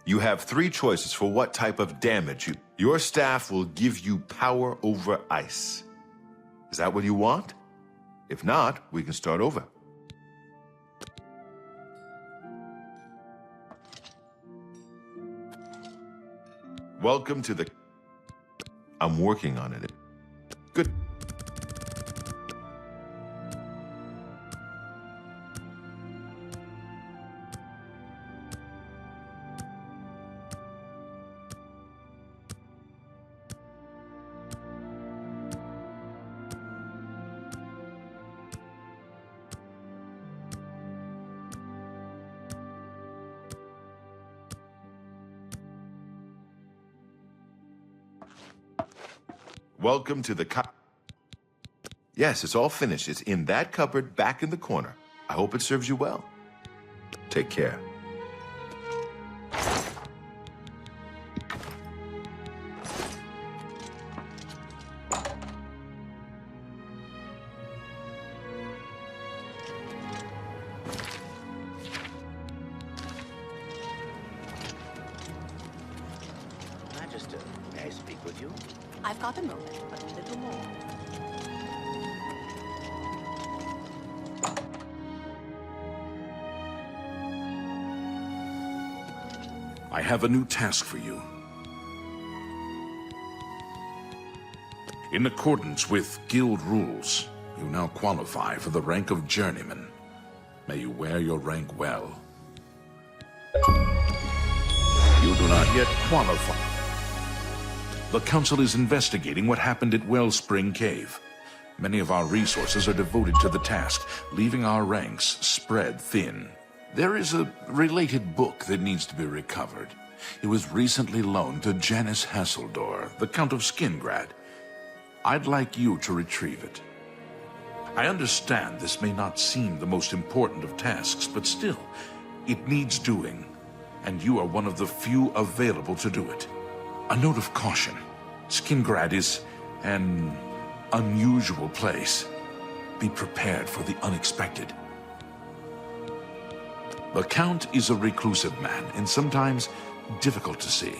Speaker 19: You have 3 choices for what type of damage your staff will give you power over ice. Is that what you want? If not, we can start over. Welcome to the... I'm working on it. Good. Welcome to the Yes, it's all finished. It's in that cupboard back in the corner. I hope it serves you well. Take care.
Speaker 12: Magister, may I speak with you?
Speaker 3: I've got a moment, but a little more.
Speaker 6: I have a new task for you. In accordance with guild rules, you now qualify for the rank of journeyman. May you wear your rank well. You do not yet qualify. The Council is investigating what happened at Wellspring Cave. Many of our resources are devoted to the task, leaving our ranks spread thin. There is a related book that needs to be recovered. It was recently loaned to Janice Hasseldor, the Count of Skingrad. I'd like you to retrieve it. I understand this may not seem the most important of tasks, but still, it needs doing, and you are one of the few available to do it. A note of caution. Skingrad is an unusual place. Be prepared for the unexpected. The Count is a reclusive man, and sometimes difficult to see.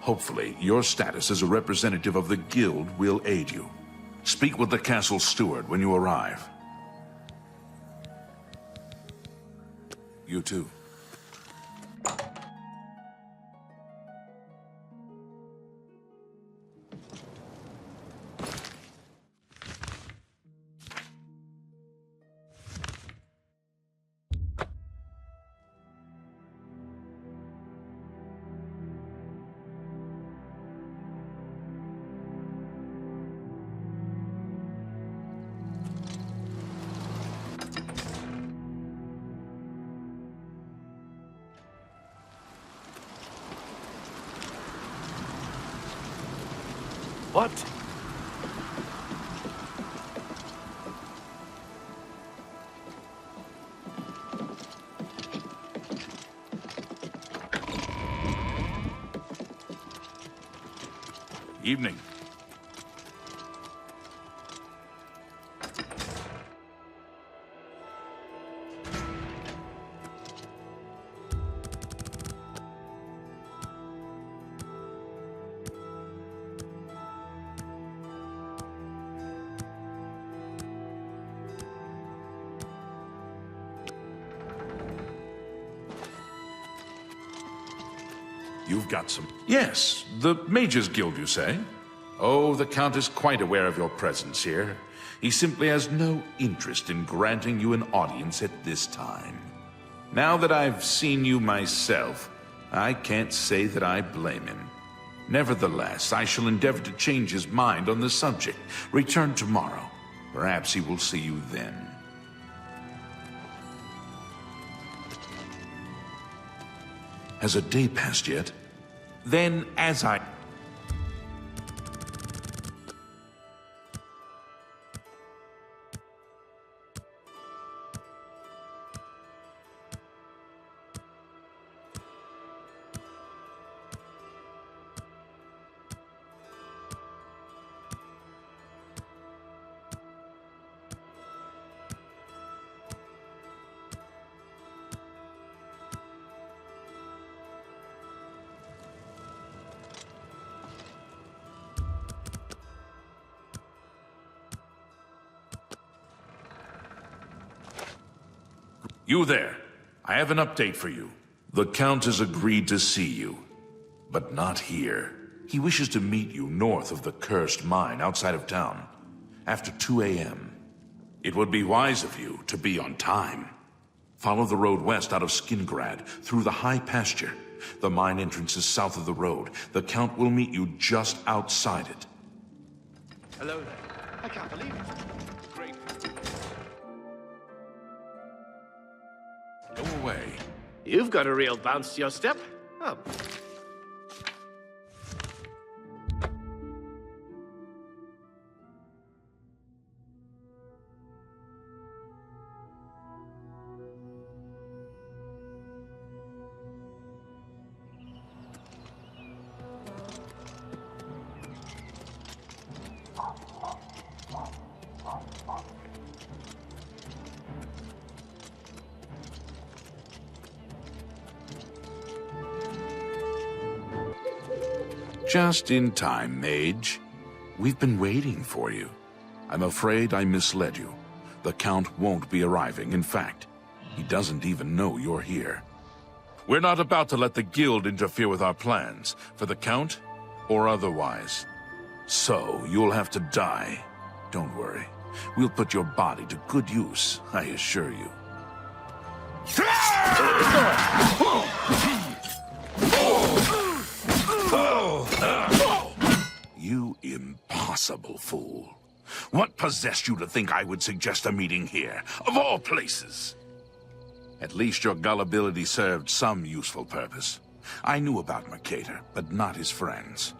Speaker 6: Hopefully, your status as a representative of the Guild will aid you. Speak with the castle steward when you arrive. You too.
Speaker 7: What?
Speaker 6: Evening. You've got some... Yes, the Mages Guild, you say? Oh, the Count is quite aware of your presence here. He simply has no interest in granting you an audience at this time. Now that I've seen you myself, I can't say that I blame him. Nevertheless, I shall endeavor to change his mind on the subject. Return tomorrow. Perhaps he will see you then. Has a day passed yet? Then, as I... You there. I have an update for you. The Count has agreed to see you, but not here. He wishes to meet you north of the cursed mine outside of town, after 2 a.m. It would be wise of you to be on time. Follow the road west out of Skingrad, through the high pasture. The mine entrance is south of the road. The Count will meet you just outside it.
Speaker 7: Hello there. I can't believe it. Great.
Speaker 6: Go away.
Speaker 7: You've got a real bounce to your step. Oh.
Speaker 6: Just in time, Mage. We've been waiting for you. I'm afraid I misled you. The Count won't be arriving. In fact, he doesn't even know you're here. We're not about to let the Guild interfere with our plans, for the Count or otherwise. So, you'll have to die. Don't worry. We'll put your body to good use, I assure you. You impossible fool. What possessed you to think I would suggest a meeting here, of all places? At least your gullibility served some useful purpose. I knew about Mercator, but not his friends.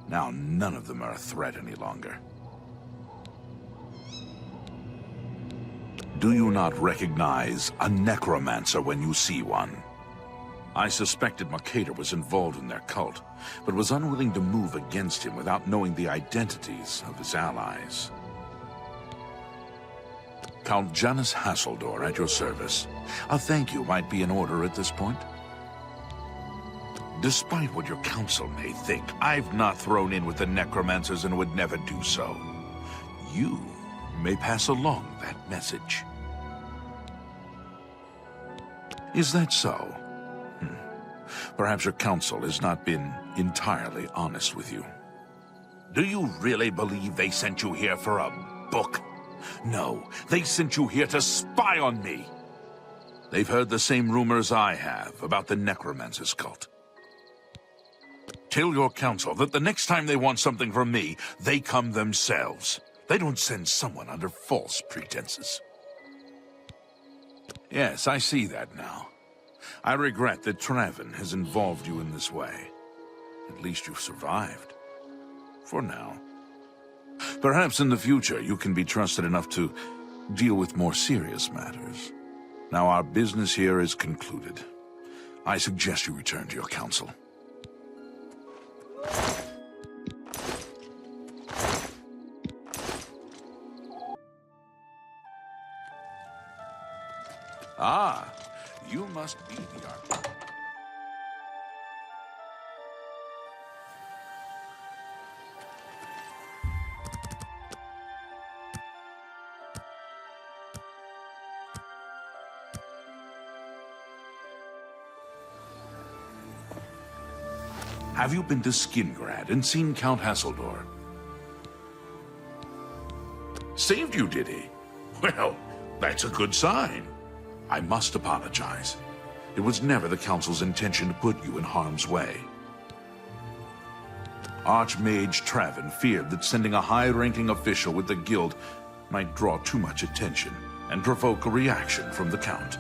Speaker 6: Now none of them are a threat any longer. Do you not recognize a necromancer when you see one? I suspected Mercator was involved in their cult, but was unwilling to move against him without knowing the identities of his allies. Count Janus Hassildor at your service. A thank you might be in order at this point. Despite what your council may think, I've not thrown in with the necromancers and would never do so. You may pass along that message. Is that so? Perhaps your council has not been entirely honest with you. Do you really believe they sent you here for a book? No, they sent you here to spy on me. They've heard the same rumors I have about the Necromancer's cult. Tell your council that the next time they want something from me, they come themselves. They don't send someone under false pretenses. Yes, I see that now. I regret that Traven has involved you in this way. At least you've survived. For now. Perhaps in the future you can be trusted enough to deal with more serious matters. Now our business here is concluded. I suggest you return to your council. Ah, you must be the architect. Have you been to Skingrad and seen Count Hassildor? Saved you, did he? Well, that's a good sign. I must apologize. It was never the Council's intention to put you in harm's way. Archmage Traven feared that sending a high-ranking official with the Guild might draw too much attention and provoke a reaction from the Count.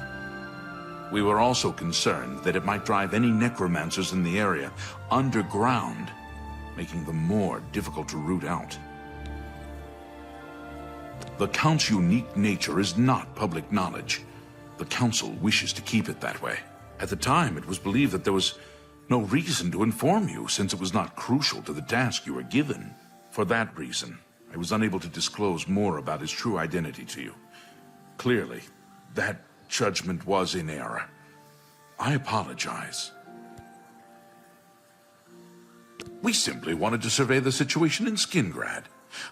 Speaker 6: We were also concerned that it might drive any necromancers in the area underground, making them more difficult to root out. The Count's unique nature is not public knowledge. The Council wishes to keep it that way. At the time, it was believed that there was no reason to inform you, since it was not crucial to the task you were given. For that reason, I was unable to disclose more about his true identity to you. Clearly, that judgment was in error. I apologize. We simply wanted to survey the situation in Skingrad.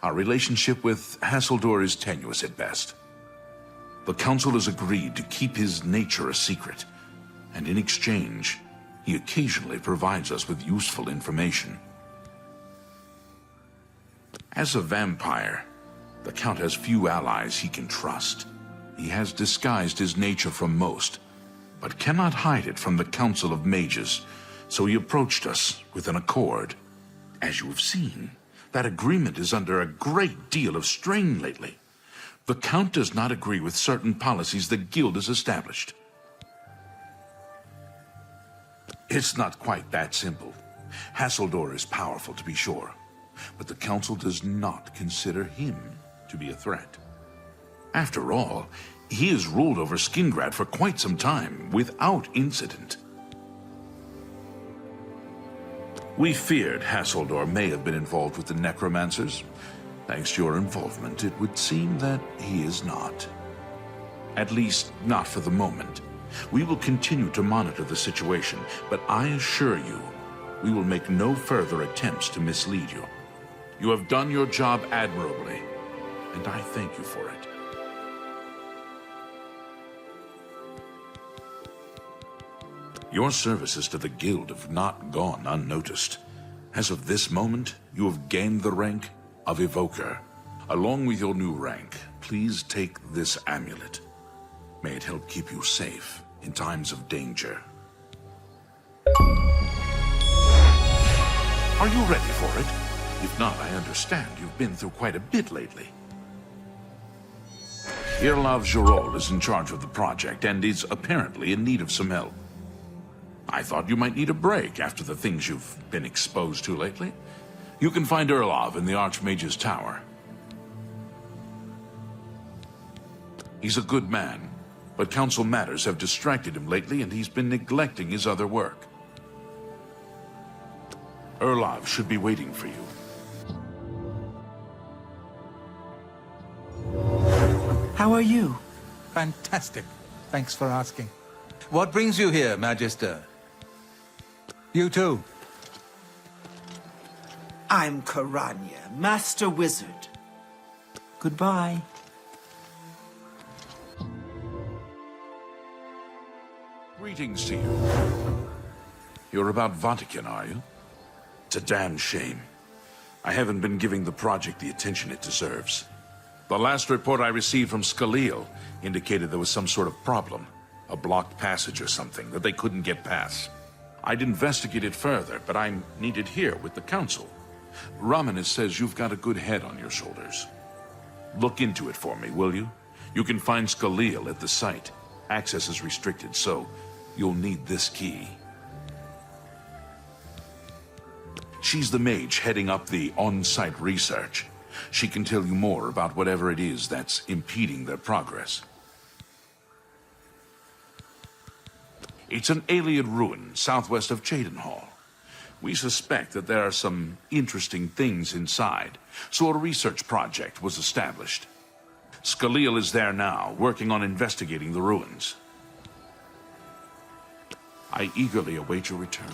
Speaker 6: Our relationship with Hassildor is tenuous at best. The Council has agreed to keep his nature a secret, and in exchange, he occasionally provides us with useful information. As a vampire, the Count has few allies he can trust. He has disguised his nature from most, but cannot hide it from the Council of Mages, so he approached us with an accord. As you have seen, that agreement is under a great deal of strain lately. The Count does not agree with certain policies the Guild has established. It's not quite that simple. Hassildor is powerful, to be sure, but the Council does not consider him to be a threat. After all, he has ruled over Skingrad for quite some time, without incident. We feared Hassildor may have been involved with the necromancers. Thanks to your involvement, it would seem that he is not. At least, not for the moment. We will continue to monitor the situation, but I assure you, we will make no further attempts to mislead you. You have done your job admirably, and I thank you for it. Your services to the Guild have not gone unnoticed. As of this moment, you have gained the rank of Evoker. Along with your new rank, please take this amulet. May it help keep you safe in times of danger. Are you ready for it? If not, I understand you've been through quite a bit lately. Irlav Jirol is in charge of the project and is apparently in need of some help. I thought you might need a break after the things you've been exposed to lately. You can find Irlav in the Archmage's Tower. He's a good man, but council matters have distracted him lately and he's been neglecting his other work. Irlav should be waiting for you.
Speaker 1: How are you?
Speaker 4: Fantastic. Thanks for asking. What brings you here, Magister? You too.
Speaker 1: I'm KIRIGANII, Master Wizard. Goodbye.
Speaker 6: Greetings to you. You're about Vatican, are you? It's a damn shame. I haven't been giving the project the attention it deserves. The last report I received from Scaleel indicated there was some sort of problem. A blocked passage or something that they couldn't get past. I'd investigate it further, but I'm needed here with the council. Romanus says you've got a good head on your shoulders. Look into it for me, will you? You can find Scaleel at the site. Access is restricted, so you'll need this key. She's the mage heading up the on-site research. She can tell you more about whatever it is that's impeding their progress. It's an alien ruin southwest of Cheydinhall. We suspect that there are some interesting things inside, so a research project was established. Scaleel is there now, working on investigating the ruins. I eagerly await your return.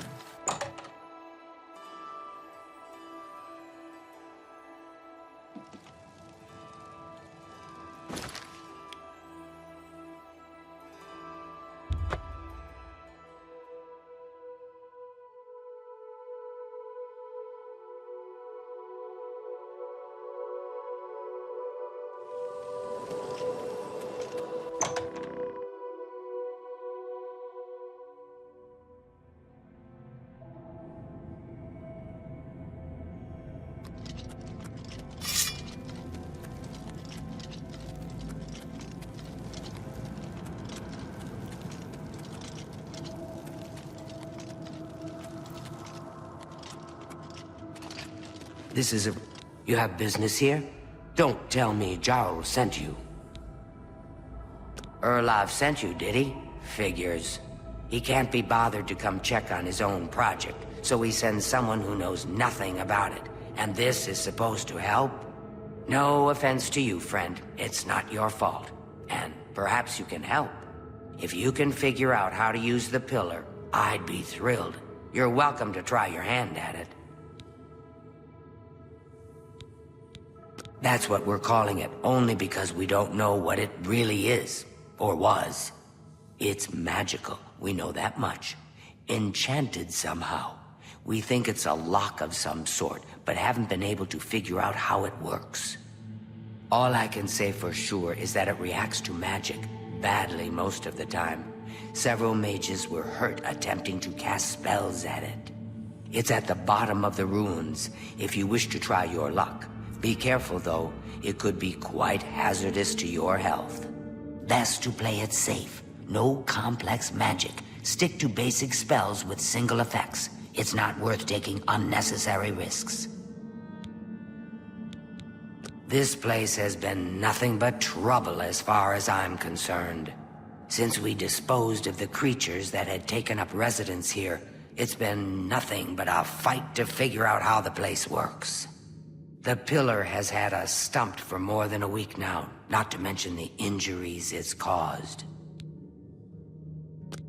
Speaker 11: This is a... You have business here? Don't tell me Jarl sent you. Irlav sent you, did he? Figures. He can't be bothered to come check on his own project, so he sends someone who knows nothing about it. And this is supposed to help? No offense to you, friend. It's not your fault. And perhaps you can help. If you can figure out how to use the pillar, I'd be thrilled. You're welcome to try your hand at it. That's what we're calling it, only because we don't know what it really is, or was. It's magical, we know that much. Enchanted somehow. We think it's a lock of some sort, but haven't been able to figure out how it works. All I can say for sure is that it reacts to magic, badly most of the time. Several mages were hurt attempting to cast spells at it. It's at the bottom of the ruins, if you wish to try your luck. Be careful, though. It could be quite hazardous to your health. Best to play it safe. No complex magic. Stick to basic spells with single effects. It's not worth taking unnecessary risks. This place has been nothing but trouble as far as I'm concerned. Since we disposed of the creatures that had taken up residence here, it's been nothing but a fight to figure out how the place works. The pillar has had us stumped for more than a week now, not to mention the injuries it's caused.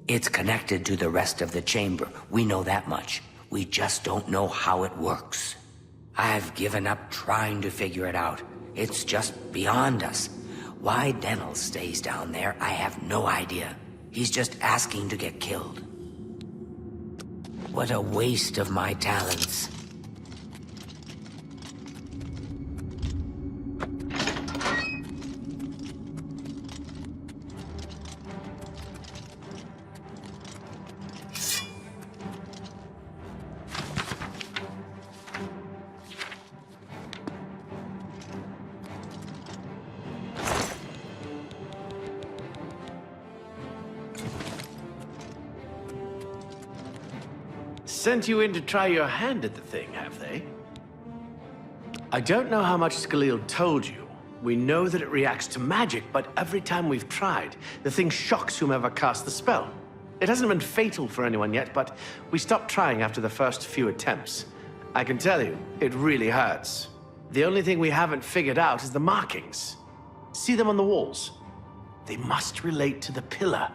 Speaker 11: It's connected to the rest of the chamber. We know that much. We just don't know how it works. I've given up trying to figure it out. It's just beyond us. Why Denel stays down there, I have no idea. He's just asking to get killed. What a waste of my talents.
Speaker 7: sent you in to try your hand at the thing, have they? I don't know how much Skalil told you. We know that it reacts to magic, but every time we've tried, the thing shocks whomever cast the spell. It hasn't been fatal for anyone yet, but we stopped trying after the first few attempts. I can tell you, it really hurts. The only thing we haven't figured out is the markings. See them on the walls? They must relate to the pillar,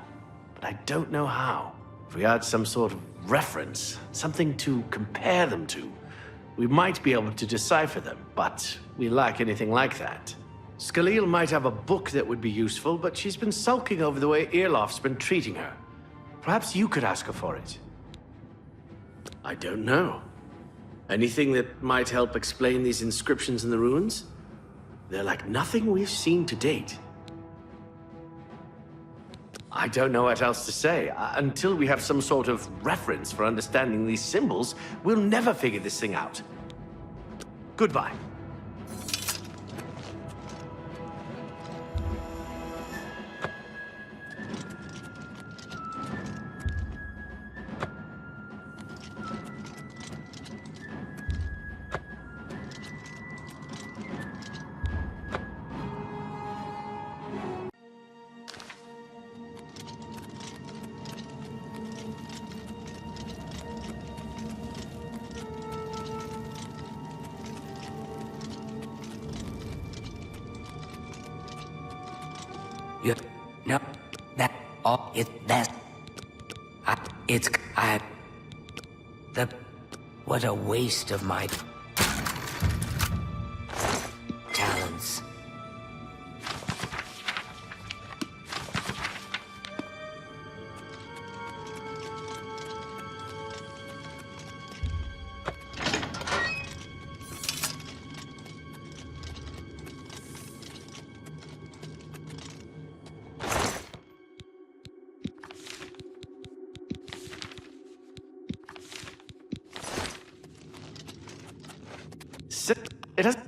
Speaker 7: but I don't know how. If we had some sort of reference, something to compare them to, we might be able to decipher them, but we lack anything like that. Skalil might have a book that would be useful, but she's been sulking over the way Earloft's been treating her. Perhaps you could ask her for it. I don't know. Anything that might help explain these inscriptions in the ruins? They're like nothing we've seen to date. I don't know what else to say. Until we have some sort of reference for understanding these symbols, we'll never figure this thing out. Goodbye.
Speaker 11: No, that all it that what a waste of my talents.
Speaker 7: It has.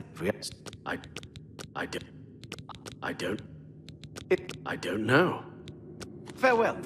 Speaker 7: I don't know. Farewell.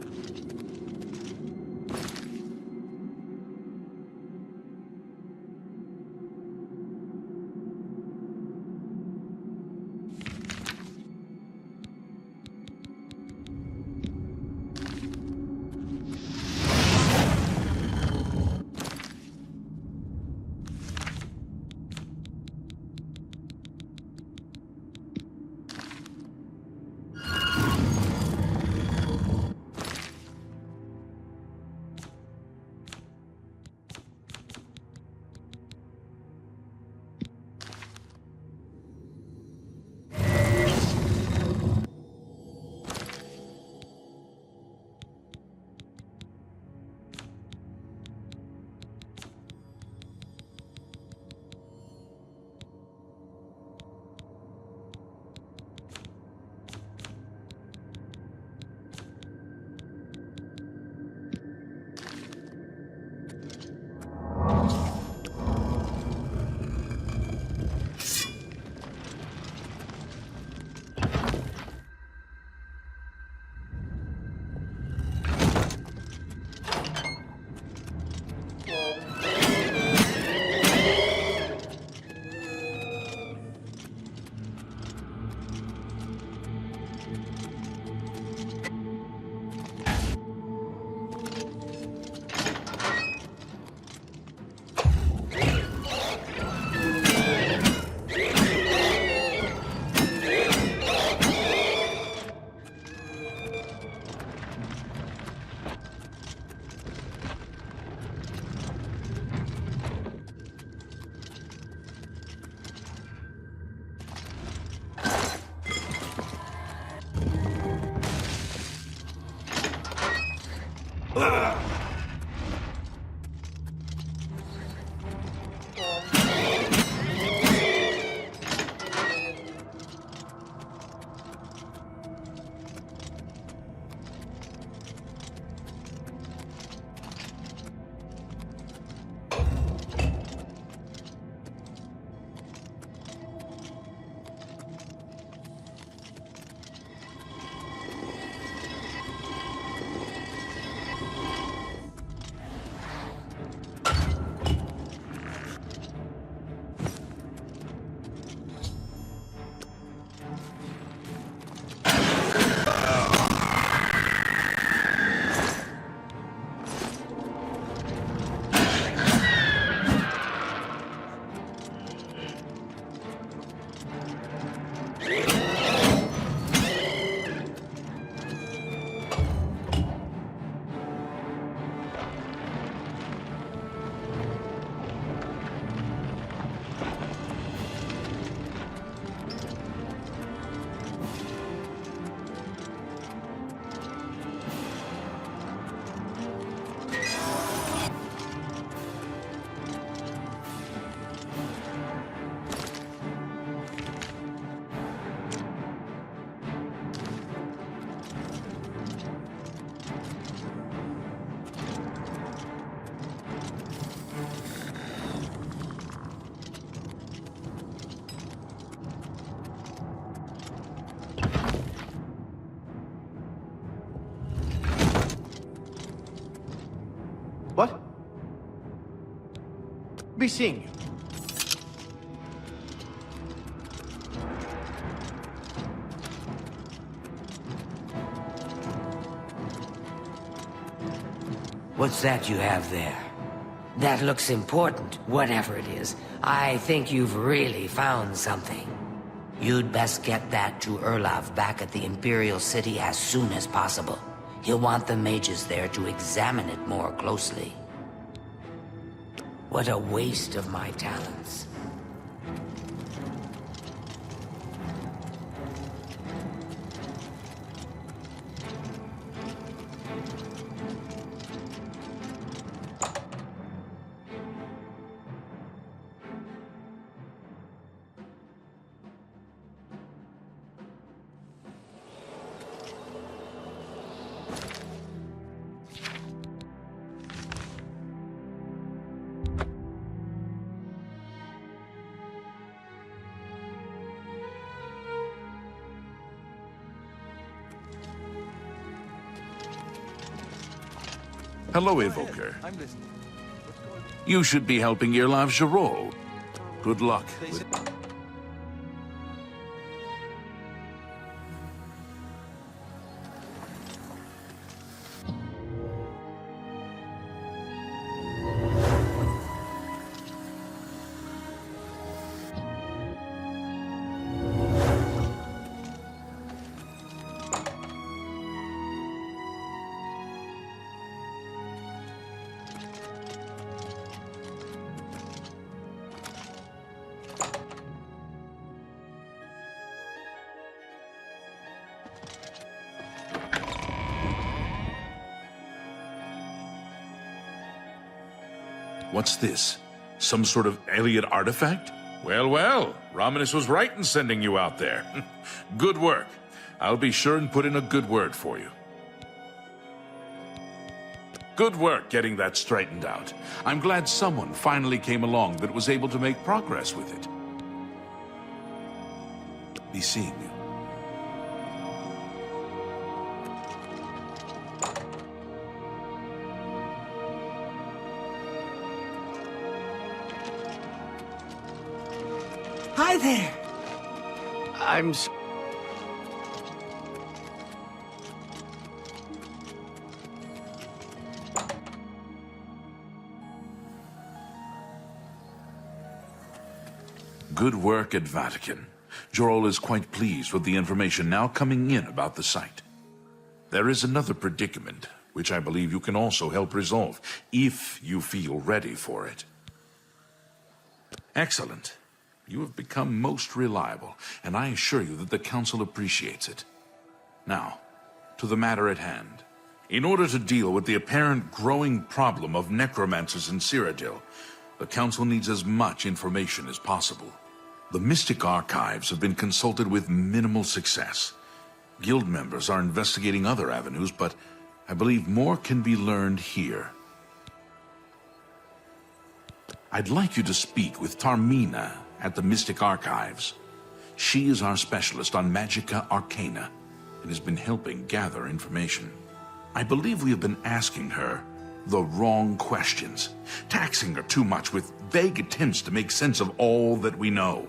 Speaker 7: What? Be seeing you.
Speaker 11: What's that you have there? That looks important, whatever it is. I think you've really found something. You'd best get that to Erlov back at the Imperial City as soon as possible. He'll want the mages there to examine it more closely. What a waste of my talents.
Speaker 6: Hello, Evoker. You should be helping Irlav Jarol. Good luck. What's this? Some sort of alien artifact? Well, well, Romanus was right in sending you out there. Good work. I'll be sure and put in a good word for you. Good work getting that straightened out. I'm glad someone finally came along that was able to make progress with it. Be seeing you.
Speaker 1: Hi there.
Speaker 7: I'm
Speaker 6: Good work at Vatican. Jarol is quite pleased with the information now coming in about the site. There is another predicament, which I believe you can also help resolve, if you feel ready for it. Excellent. You have become most reliable, and I assure you that the Council appreciates it. Now, to the matter at hand. In order to deal with the apparent growing problem of necromancers in Cyrodiil, the Council needs as much information as possible. The Mystic Archives have been consulted with minimal success. Guild members are investigating other avenues, but I believe more can be learned here. I'd like you to speak with Tarmina at the Mystic Archives. She is our specialist on Magica Arcana and has been helping gather information. I believe we have been asking her the wrong questions, taxing her too much with vague attempts to make sense of all that we know.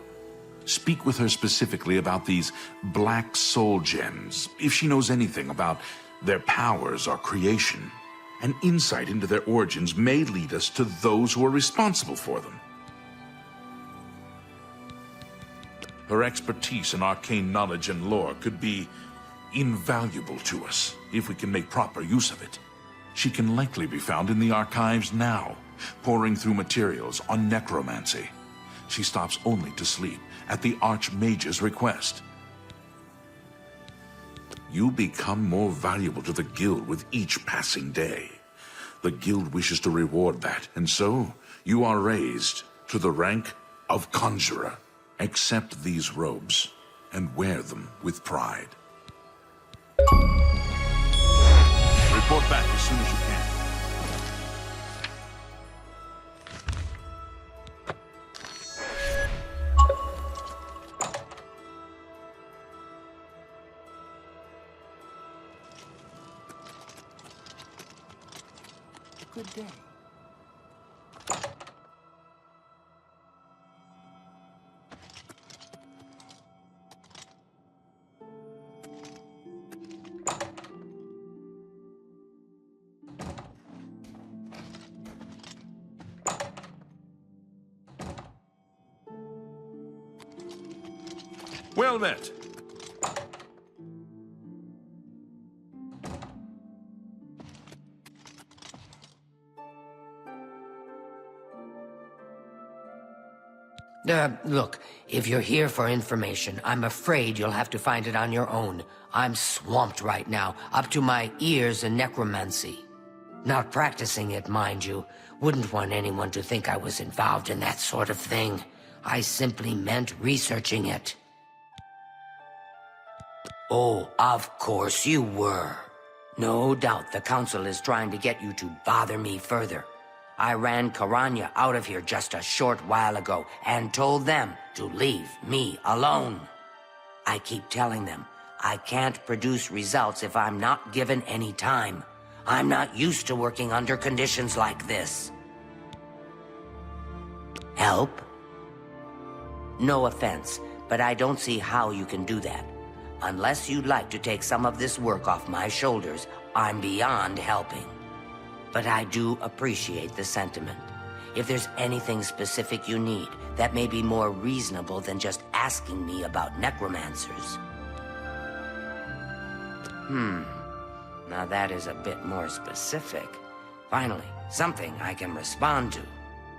Speaker 6: Speak with her specifically about these black soul gems, if she knows anything about their powers or creation. An insight into their origins may lead us to those who are responsible for them. Her expertise in arcane knowledge and lore could be invaluable to us if we can make proper use of it. She can likely be found in the archives now, poring through materials on necromancy. She stops only to sleep at the Archmage's request. You become more valuable to the Guild with each passing day. The Guild wishes to reward that, and so you are raised to the rank of Conjurer. Accept these robes and wear them with pride. Report back as soon as you can.
Speaker 8: Good day.
Speaker 6: Well met.
Speaker 11: Look, if you're here for information, I'm afraid you'll have to find it on your own. I'm swamped right now, up to my ears in necromancy. Not practicing it, mind you. Wouldn't want anyone to think I was involved in that sort of thing. I simply meant researching it. Oh, of course you were. No doubt the Council is trying to get you to bother me further. I ran KIRIGANII out of here just a short while ago and told them to leave me alone. I keep telling them I can't produce results if I'm not given any time. I'm not used to working under conditions like this. Help? No offense, but I don't see how you can do that. Unless you'd like to take some of this work off my shoulders, I'm beyond helping. But I do appreciate the sentiment. If there's anything specific you need, that may be more reasonable than just asking me about necromancers. Now that is a bit more specific. Finally, something I can respond to.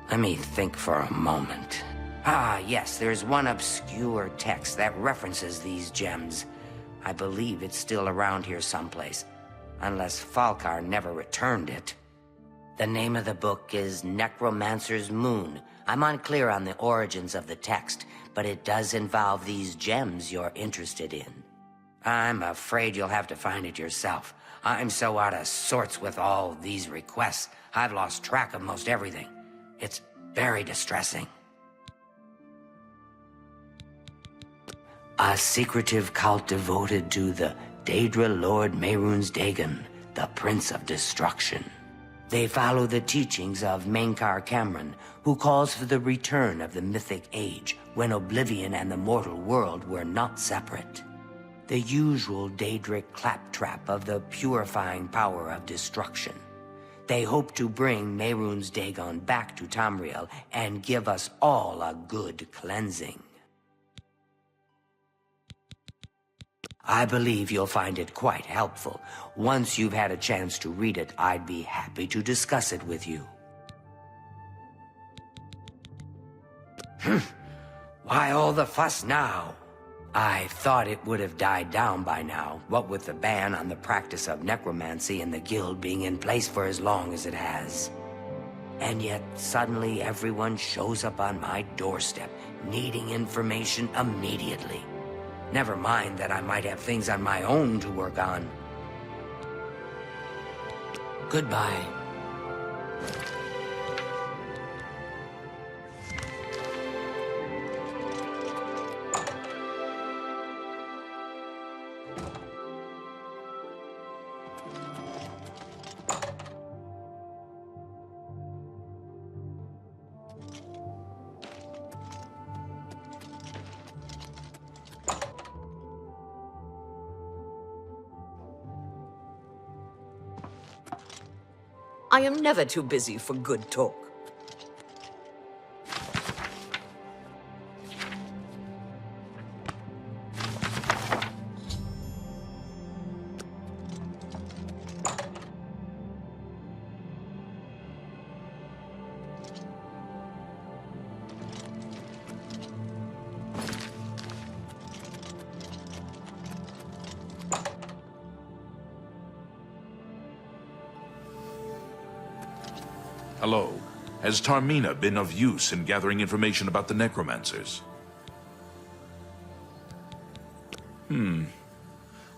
Speaker 11: Let me think for a moment. Ah, yes, there's one obscure text that references these gems. I believe it's still around here someplace, unless Falkar never returned it. The name of the book is Necromancer's Moon. I'm unclear on the origins of the text, but it does involve these gems you're interested in. I'm afraid you'll have to find it yourself. I'm so out of sorts with all these requests, I've lost track of most everything. It's very distressing. A secretive cult devoted to the Daedra Lord Mehrunes Dagon, the Prince of Destruction. They follow the teachings of Menkar Cameron, who calls for the return of the mythic age, when Oblivion and the mortal world were not separate. The usual Daedric claptrap of the purifying power of destruction. They hope to bring Mehrunes Dagon back to Tamriel and give us all a good cleansing. I believe you'll find it quite helpful. Once you've had a chance to read it, I'd be happy to discuss it with you. Why all the fuss now? I thought it would have died down by now, what with the ban on the practice of necromancy and the guild being in place for as long as it has. And yet, suddenly everyone shows up on my doorstep, needing information immediately. Never mind that I might have things on my own to work on. Goodbye.
Speaker 18: I am never too busy for good talk.
Speaker 6: Hello. Has Tarmina been of use in gathering information about the necromancers?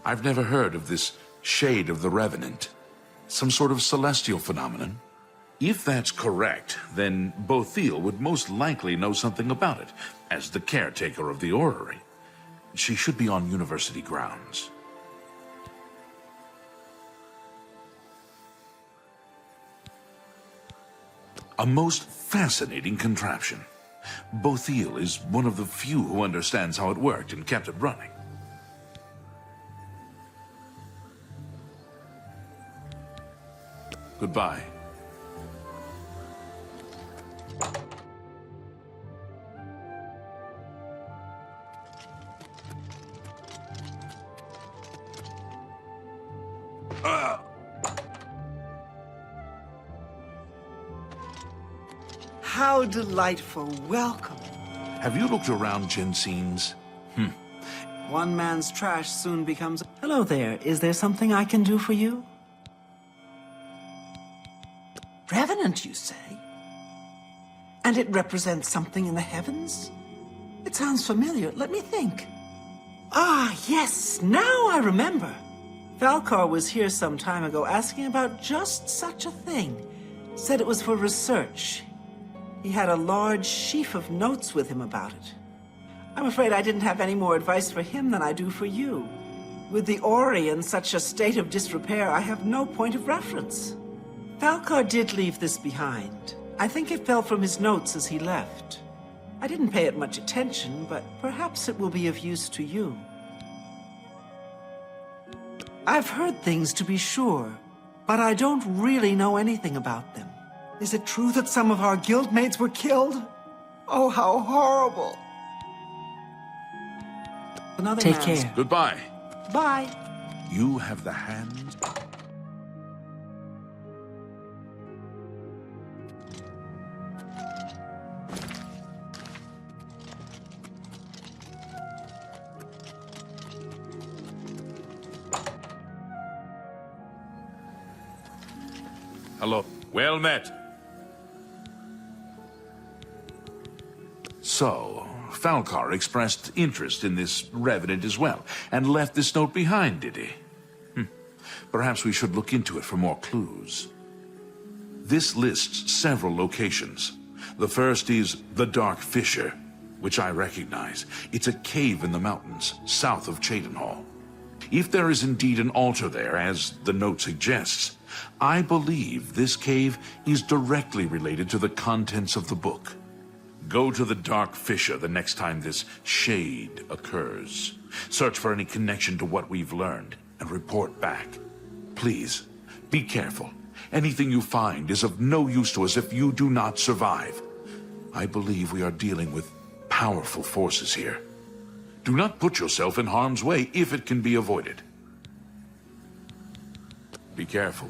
Speaker 6: I've never heard of this Shade of the Revenant. Some sort of celestial phenomenon? If that's correct, then Bothil would most likely know something about it, as the caretaker of the orrery. She should be on university grounds. A most fascinating contraption. Bothil is one of the few who understands how it worked and kept it running. Goodbye.
Speaker 1: how delightful. Welcome.
Speaker 6: Have you looked around Jensen's?
Speaker 1: One man's trash soon becomes... Hello there. Is there something I can do for you? Revenant, you say? And it represents something in the heavens? It sounds familiar. Let me think. Ah, yes. Now I remember. Falcar was here some time ago asking about just such a thing. Said it was for research. He had a large sheaf of notes with him about it. I'm afraid I didn't have any more advice for him than I do for you. With the Ori in such a state of disrepair, I have no point of reference. Falcar did leave this behind. I think it fell from his notes as he left. I didn't pay it much attention, but perhaps it will be of use to you. I've heard things, to be sure, but I don't really know anything about them. Is it true that some of our guildmates were killed? Oh, how horrible.
Speaker 6: Take care. Goodbye.
Speaker 1: Bye.
Speaker 6: You have the hand. Hello. Well met. So, Falcar expressed interest in this revenant as well, and left this note behind, did he? Perhaps we should look into it for more clues. This lists several locations. The first is the Dark Fissure, which I recognize. It's a cave in the mountains, south of Cheydinhall. If there is indeed an altar there, as the note suggests, I believe this cave is directly related to the contents of the book. Go to the Dark Fissure the next time this shade occurs. Search for any connection to what we've learned, and report back. Please, be careful. Anything you find is of no use to us if you do not survive. I believe we are dealing with powerful forces here. Do not put yourself in harm's way if it can be avoided. Be careful.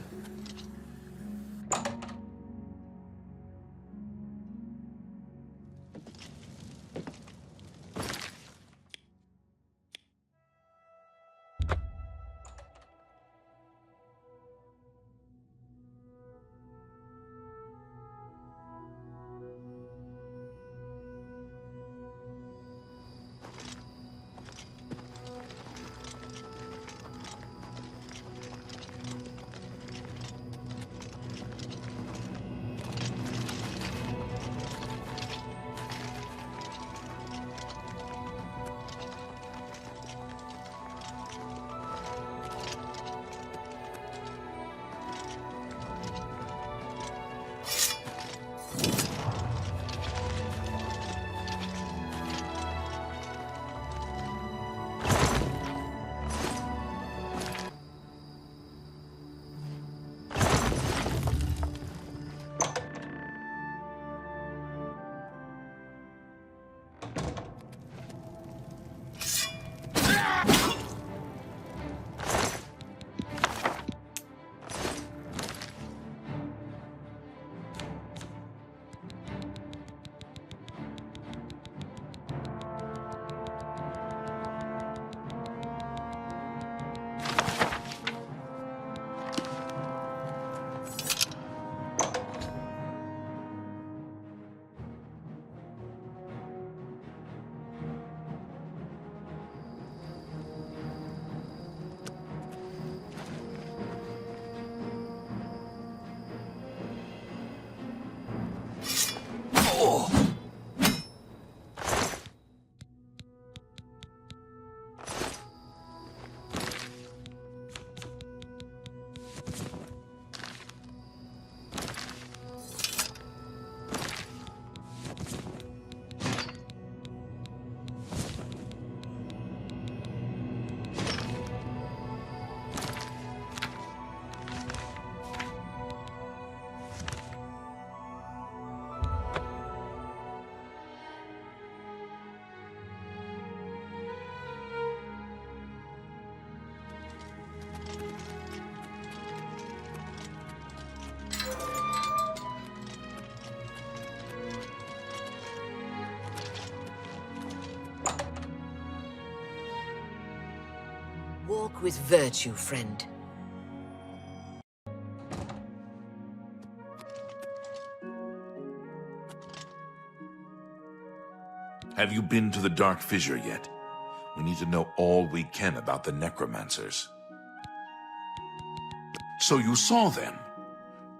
Speaker 18: Walk with virtue, friend.
Speaker 6: Have you been to the Dark Fissure yet? We need to know all we can about the necromancers. So you saw them?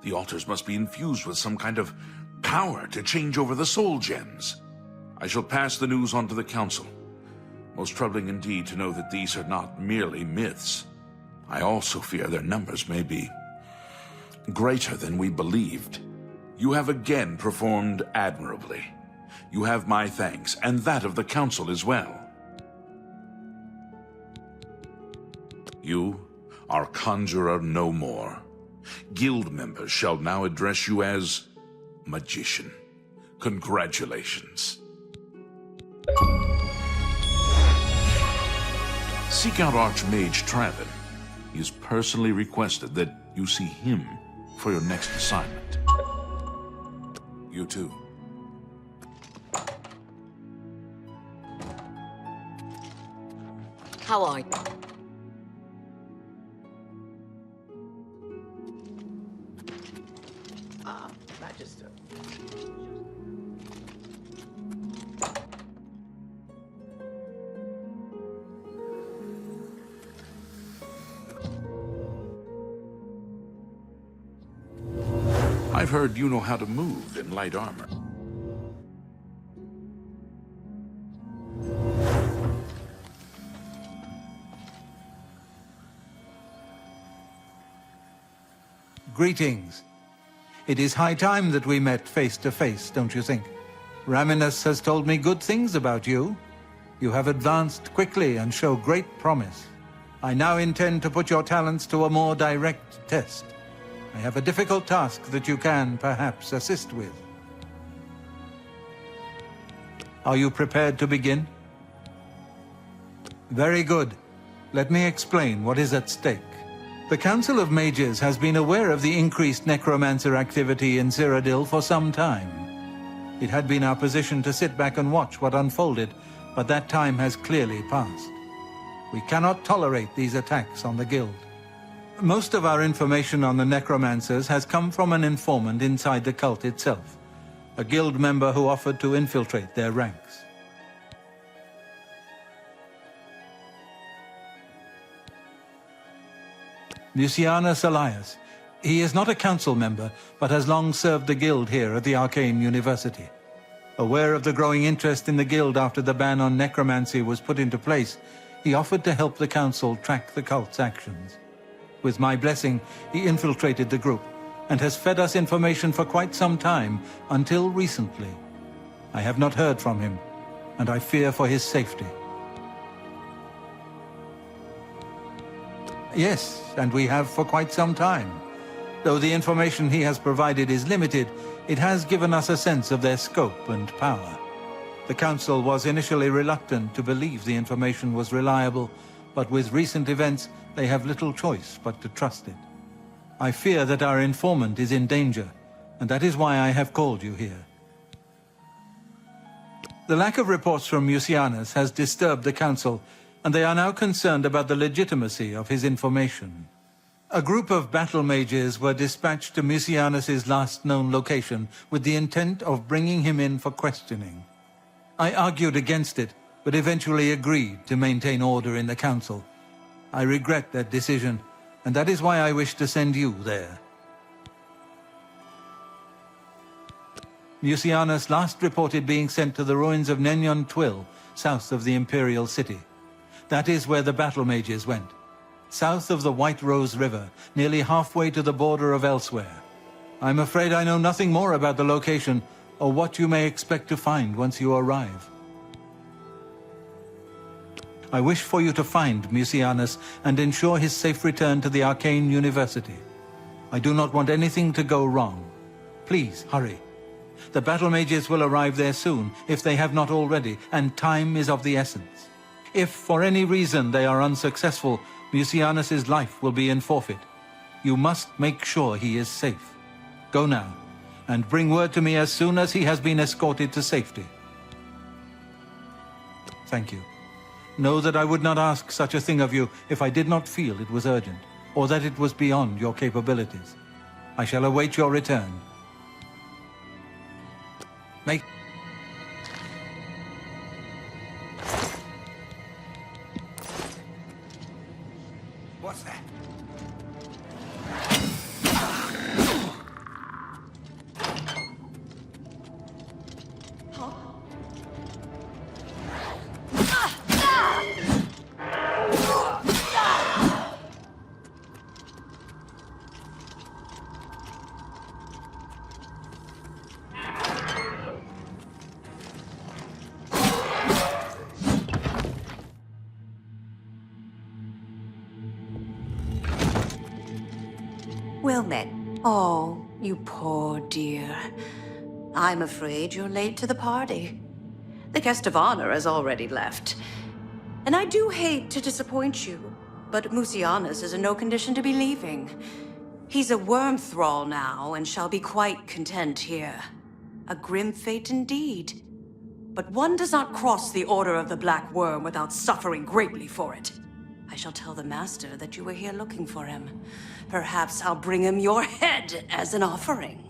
Speaker 6: The altars must be infused with some kind of power to change over the soul gems. I shall pass the news on to the Council. Most troubling indeed to know that these are not merely myths. I also fear their numbers may be greater than we believed. You have again performed admirably. You have my thanks, and that of the Council as well. You are Conjurer no more. Guild members shall now address you as Magician. Congratulations. Seek out Archmage Traven. He has personally requested that you see him for your next assignment. You too.
Speaker 18: How are you?
Speaker 7: Magister.
Speaker 6: I've heard you know how to move in light armor.
Speaker 4: Greetings. It is high time that we met face to face, don't you think? Raminus has told me good things about you. You have advanced quickly and show great promise. I now intend to put your talents to a more direct test. I have a difficult task that you can, perhaps, assist with. Are you prepared to begin? Very good. Let me explain what is at stake. The Council of Mages has been aware of the increased necromancer activity in Cyrodiil for some time. It had been our position to sit back and watch what unfolded, but that time has clearly passed. We cannot tolerate these attacks on the Guild. Most of our information on the necromancers has come from an informant inside the cult itself, a Guild member who offered to infiltrate their ranks. Lucianus Elias. He is not a council member, but has long served the Guild here at the Arcane University. Aware of the growing interest in the Guild after the ban on necromancy was put into place, he offered to help the council track the cult's actions. With my blessing, he infiltrated the group, and has fed us information for quite some time, until recently. I have not heard from him, and I fear for his safety. Yes, and we have for quite some time. Though the information he has provided is limited, it has given us a sense of their scope and power. The Council was initially reluctant to believe the information was reliable, but with recent events, they have little choice but to trust it. I fear that our informant is in danger, and that is why I have called you here. The lack of reports from Mucianus has disturbed the Council, and they are now concerned about the legitimacy of his information. A group of battle mages were dispatched to Mucianus's last known location with the intent of bringing him in for questioning. I argued against it, but eventually agreed to maintain order in the Council. I regret that decision, and that is why I wish to send you there. Mucianus last reported being sent to the ruins of Nenyon Twill, south of the Imperial City. That is where the battle mages went, south of the White Rose River, nearly halfway to the border of elsewhere. I'm afraid I know nothing more about the location, or what you may expect to find once you arrive. I wish for you to find Mucianus and ensure his safe return to the Arcane University. I do not want anything to go wrong. Please, hurry. The battle mages will arrive there soon, if they have not already, and time is of the essence. If, for any reason, they are unsuccessful, Mucianus's life will be in forfeit. You must make sure he is safe. Go now, and bring word to me as soon as he has been escorted to safety. Thank you. Know that I would not ask such a thing of you if I did not feel it was urgent, or that it was beyond your capabilities. I shall await your return. Make...
Speaker 8: What's that?
Speaker 3: Well met. Oh, you poor dear. I'm afraid you're late to the party. The guest of honor has already left. And I do hate to disappoint you, but Musianus is in no condition to be leaving. He's a worm thrall now, and shall be quite content here. A grim fate indeed. But one does not cross the Order of the Black Worm without suffering greatly for it. I shall tell the Master that you were here looking for him. Perhaps I'll bring him your head as an offering.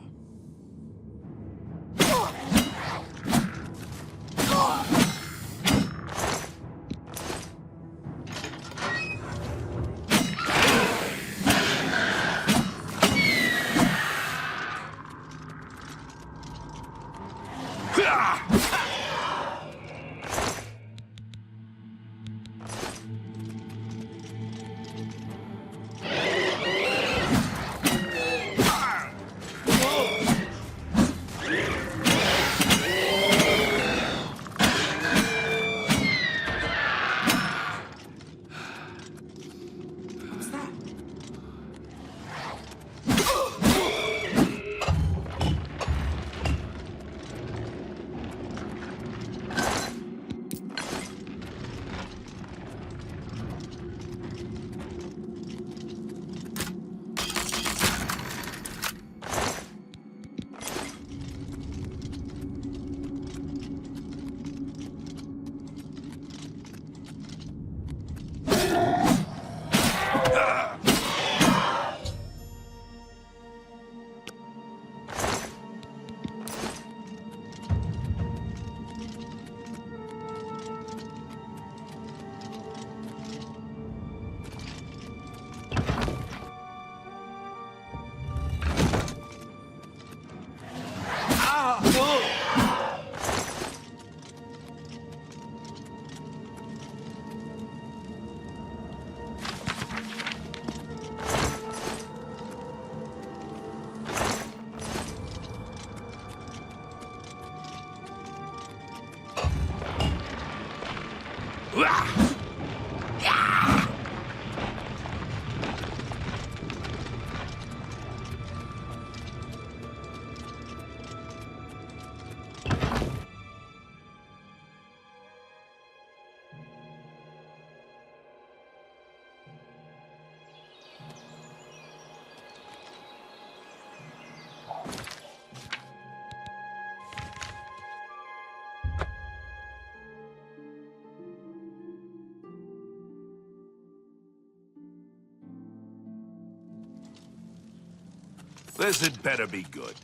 Speaker 6: This had better be good.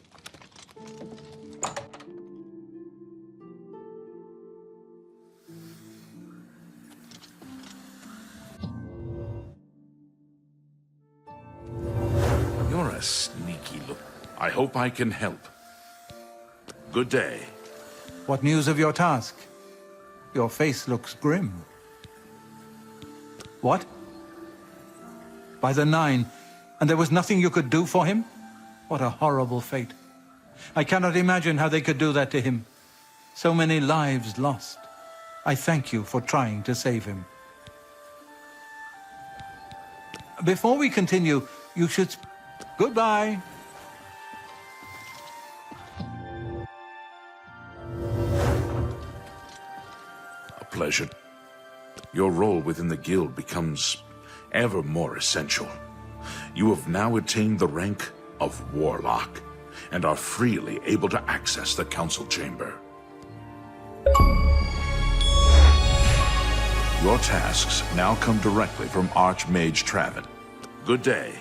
Speaker 6: You're a sneaky look. I hope I can help. Good day.
Speaker 4: What news of your task? Your face looks grim. What? By the Nine, and there was nothing you could do for him? What a horrible fate. I cannot imagine how they could do that to him. So many lives lost. I thank you for trying to save him. Before we continue, you should... Goodbye.
Speaker 6: A pleasure. Your role within the guild becomes ever more essential. You have now attained the rank of Warlock, and are freely able to access the council chamber. Your tasks now come directly from Archmage Traven. Good day.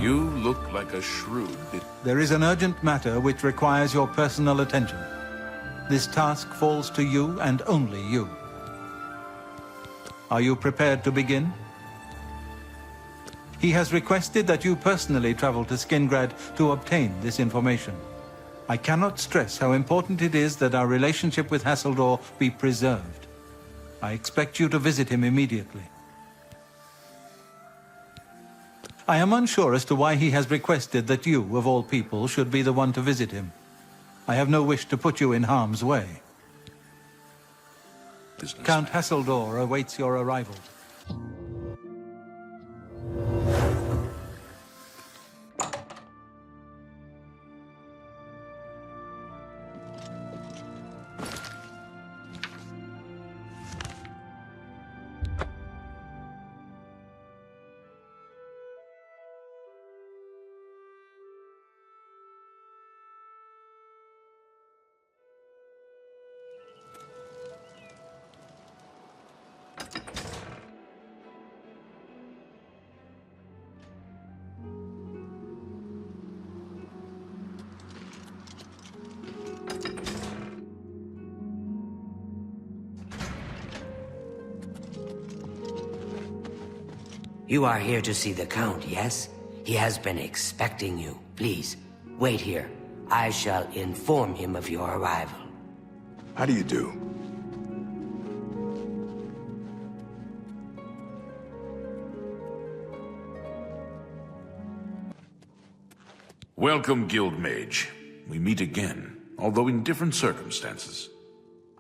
Speaker 6: You look like a shrewd bit.
Speaker 4: There is an urgent matter which requires your personal attention. This task falls to you and only you. Are you prepared to begin? He has requested that you personally travel to Skingrad to obtain this information. I cannot stress how important it is that our relationship with Hasseldor be preserved. I expect you to visit him immediately. I am unsure as to why he has requested that you, of all people, should be the one to visit him. I have no wish to put you in harm's way. Count Hasseldor awaits your arrival.
Speaker 11: You are here to see the Count, yes? He has been expecting you. Please, wait here. I shall inform him of your arrival.
Speaker 17: How do you do?
Speaker 6: Welcome, Guildmage. We meet again, although in different circumstances.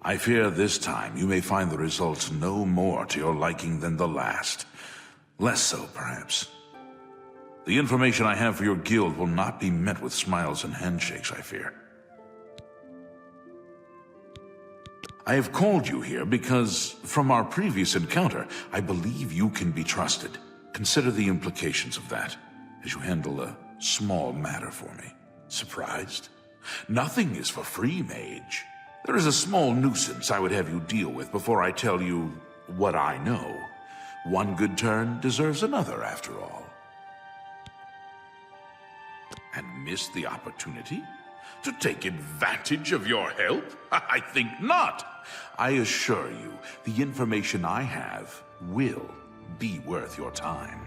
Speaker 6: I fear this time you may find the results no more to your liking than the last. Less so, perhaps. The information I have for your guild will not be met with smiles and handshakes, I fear. I have called you here because, from our previous encounter, I believe you can be trusted. Consider the implications of that, as you handle a small matter for me. Surprised? Nothing is for free, mage. There is a small nuisance I would have you deal with before I tell you what I know. One good turn deserves another, after all. And miss the opportunity? To take advantage of your help? I think not. I assure you, the information I have will be worth your time.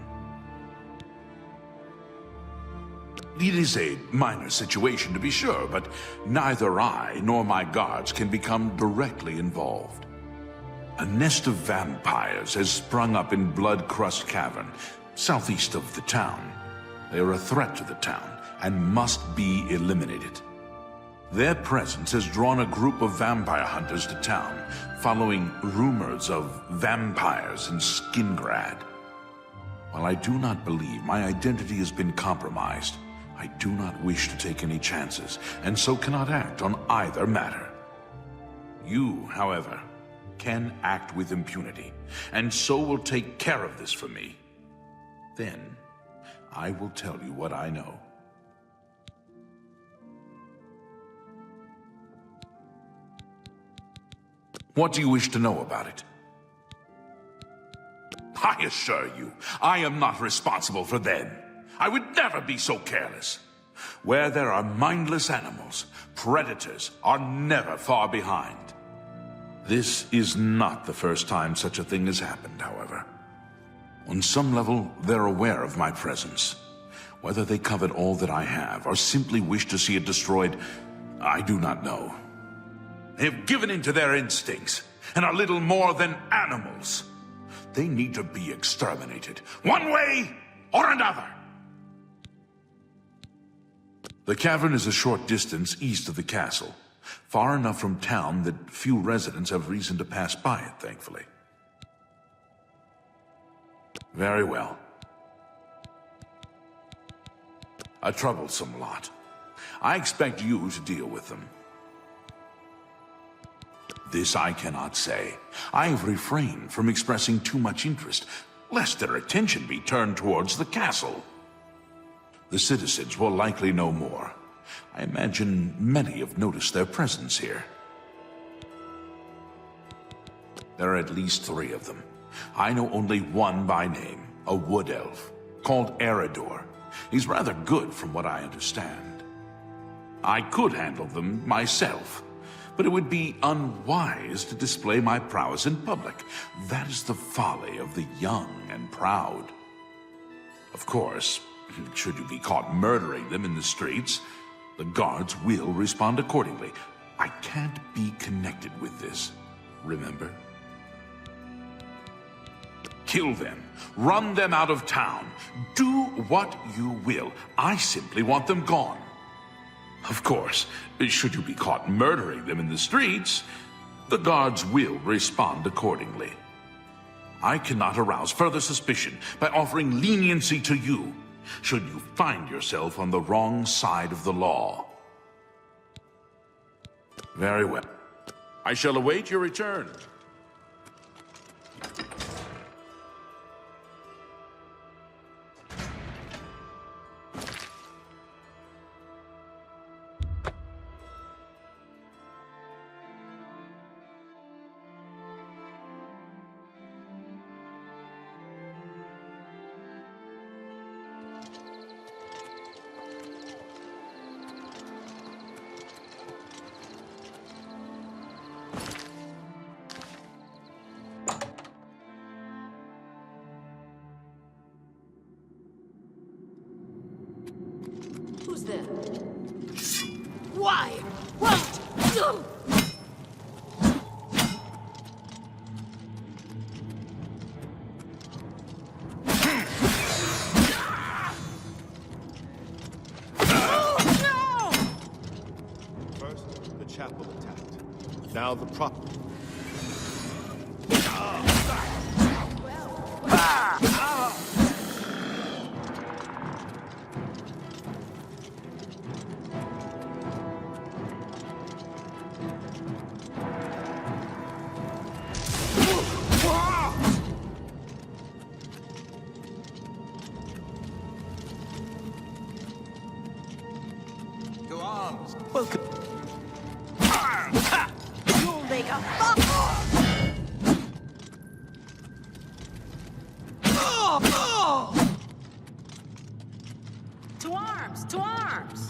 Speaker 6: It is a minor situation, to be sure, but neither I nor my guards can become directly involved. A nest of vampires has sprung up in Blood-Crust Cavern, southeast of the town. They are a threat to the town and must be eliminated. Their presence has drawn a group of vampire hunters to town, following rumors of vampires in Skingrad. While I do not believe my identity has been compromised, I do not wish to take any chances, and so cannot act on either matter. You, however, can act with impunity, and so will take care of this for me. Then, I will tell you what I know. What do you wish to know about it? I assure you, I am not responsible for them. I would never be so careless. Where there are mindless animals, predators are never far behind. This is not the first time such a thing has happened, however. On some level, they're aware of my presence. Whether they covet all that I have, or simply wish to see it destroyed, I do not know. They have given in to their instincts, and are little more than animals. They need to be exterminated, one way or another. The cavern is a short distance east of the castle, far enough from town that few residents have reason to pass by it, thankfully. Very well. A troublesome lot. I expect you to deal with them. This I cannot say. I have refrained from expressing too much interest, lest their attention be turned towards the castle. The citizens will likely know more. I imagine many have noticed their presence here. There are at least 3 of them. I know only one by name, a wood elf, called Eredor. He's rather good from what I understand. I could handle them myself, but it would be unwise to display my prowess in public. That is the folly of the young and proud. Of course, should you be caught murdering them in the streets, the guards will respond accordingly. I can't be connected with this, remember? Kill them. Run them out of town. Do what you will. I simply want them gone. Of course, should you be caught murdering them in the streets, the guards will respond accordingly. I cannot arouse further suspicion by offering leniency to you, should you find yourself on the wrong side of the law. Very well. I shall await your return.
Speaker 18: Who's there? Why? What?
Speaker 19: First, the chapel attacked. Now the prop.
Speaker 1: Welcome.
Speaker 3: You'll make a fuck.
Speaker 5: To arms! To arms!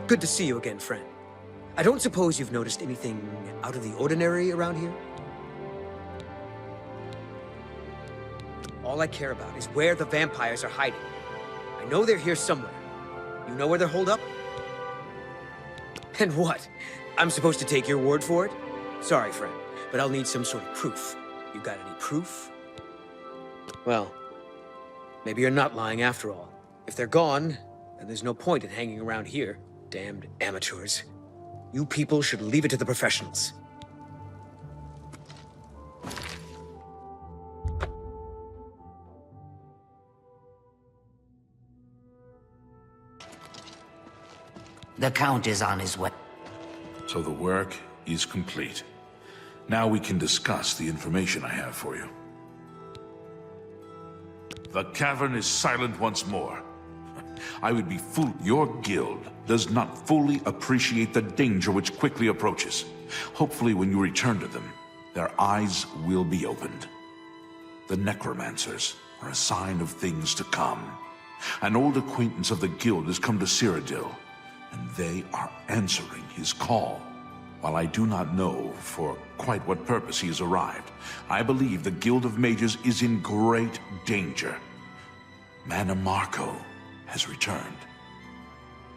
Speaker 2: Good to see you again, friend. I don't suppose you've noticed anything out of the ordinary around here? All I care about is where the vampires are hiding. I know they're here somewhere. You know where they're holed up? And what? I'm supposed to take your word for it? Sorry, friend, but I'll need some sort of proof. You got any proof? Well, maybe you're not lying after all. If they're gone, then there's no point in hanging around here. Damned amateurs. You people should leave it to the professionals.
Speaker 14: The Count is on his way.
Speaker 6: So the work is complete. Now we can discuss the information I have for you. The cavern is silent once more. I would be fooled. Your guild does not fully appreciate the danger which quickly approaches. Hopefully when you return to them, their eyes will be opened. The necromancers are a sign of things to come. An old acquaintance of the guild has come to Cyrodiil, and they are answering his call. While I do not know for quite what purpose he has arrived, I believe the Guild of Mages is in great danger. Mannimarco has returned.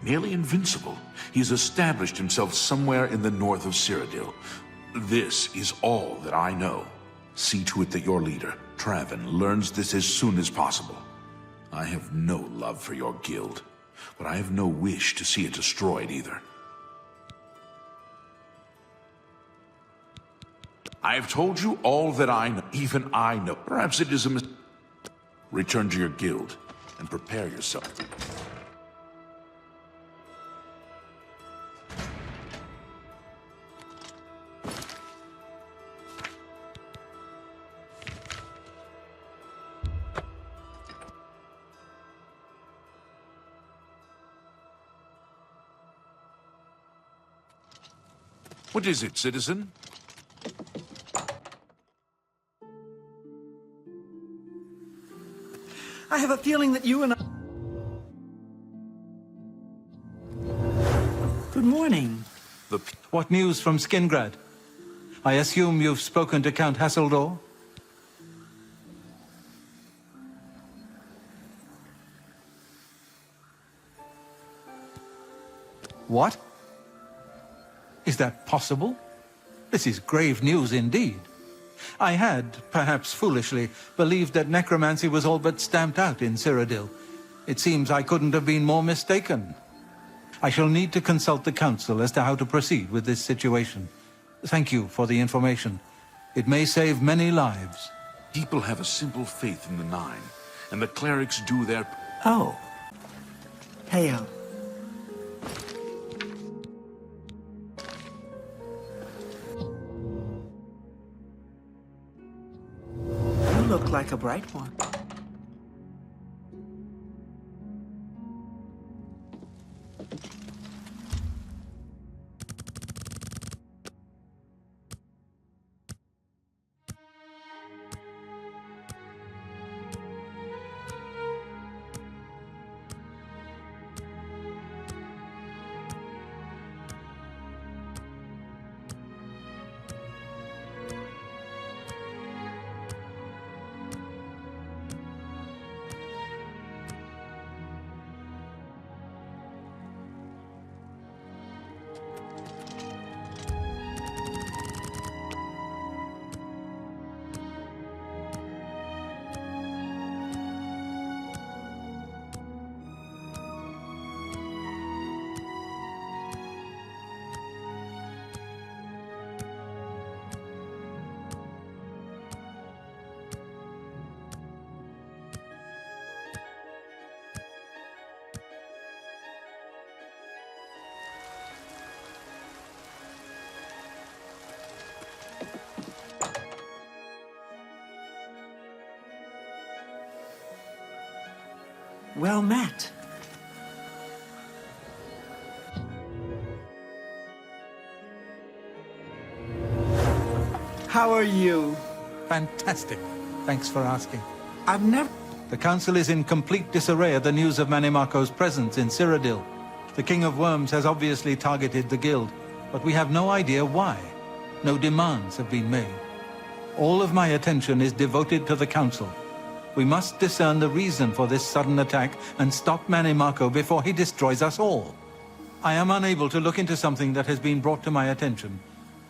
Speaker 6: Nearly invincible, he has established himself somewhere in the north of Cyrodiil. This is all that I know. See to it that your leader, Traven, learns this as soon as possible. I have no love for your guild, but I have no wish to see it destroyed either. I have told you all that I know. Even I know. Perhaps it is a mistake. Return to your guild and prepare yourself. What is it, citizen?
Speaker 1: I have a feeling that you and I... Good morning.
Speaker 4: What news from Skingrad? I assume you've spoken to Count Hasseldor? What? Is that possible? This is grave news indeed. I had, perhaps foolishly, believed that necromancy was all but stamped out in Cyrodiil. It seems I couldn't have been more mistaken. I shall need to consult the council as to how to proceed with this situation. Thank you for the information. It may save many lives.
Speaker 6: People have a simple faith in the Nine, and the clerics do their...
Speaker 1: Oh. Hail. You look like a bright one. Well met. How are you?
Speaker 4: Fantastic. Thanks for asking.
Speaker 1: I've never...
Speaker 4: The council is in complete disarray at the news of Manimako's presence in Cyrodiil. The King of Worms has obviously targeted the guild, but we have no idea why. No demands have been made. All of my attention is devoted to the council. We must discern the reason for this sudden attack and stop Manimako before he destroys us all. I am unable to look into something that has been brought to my attention.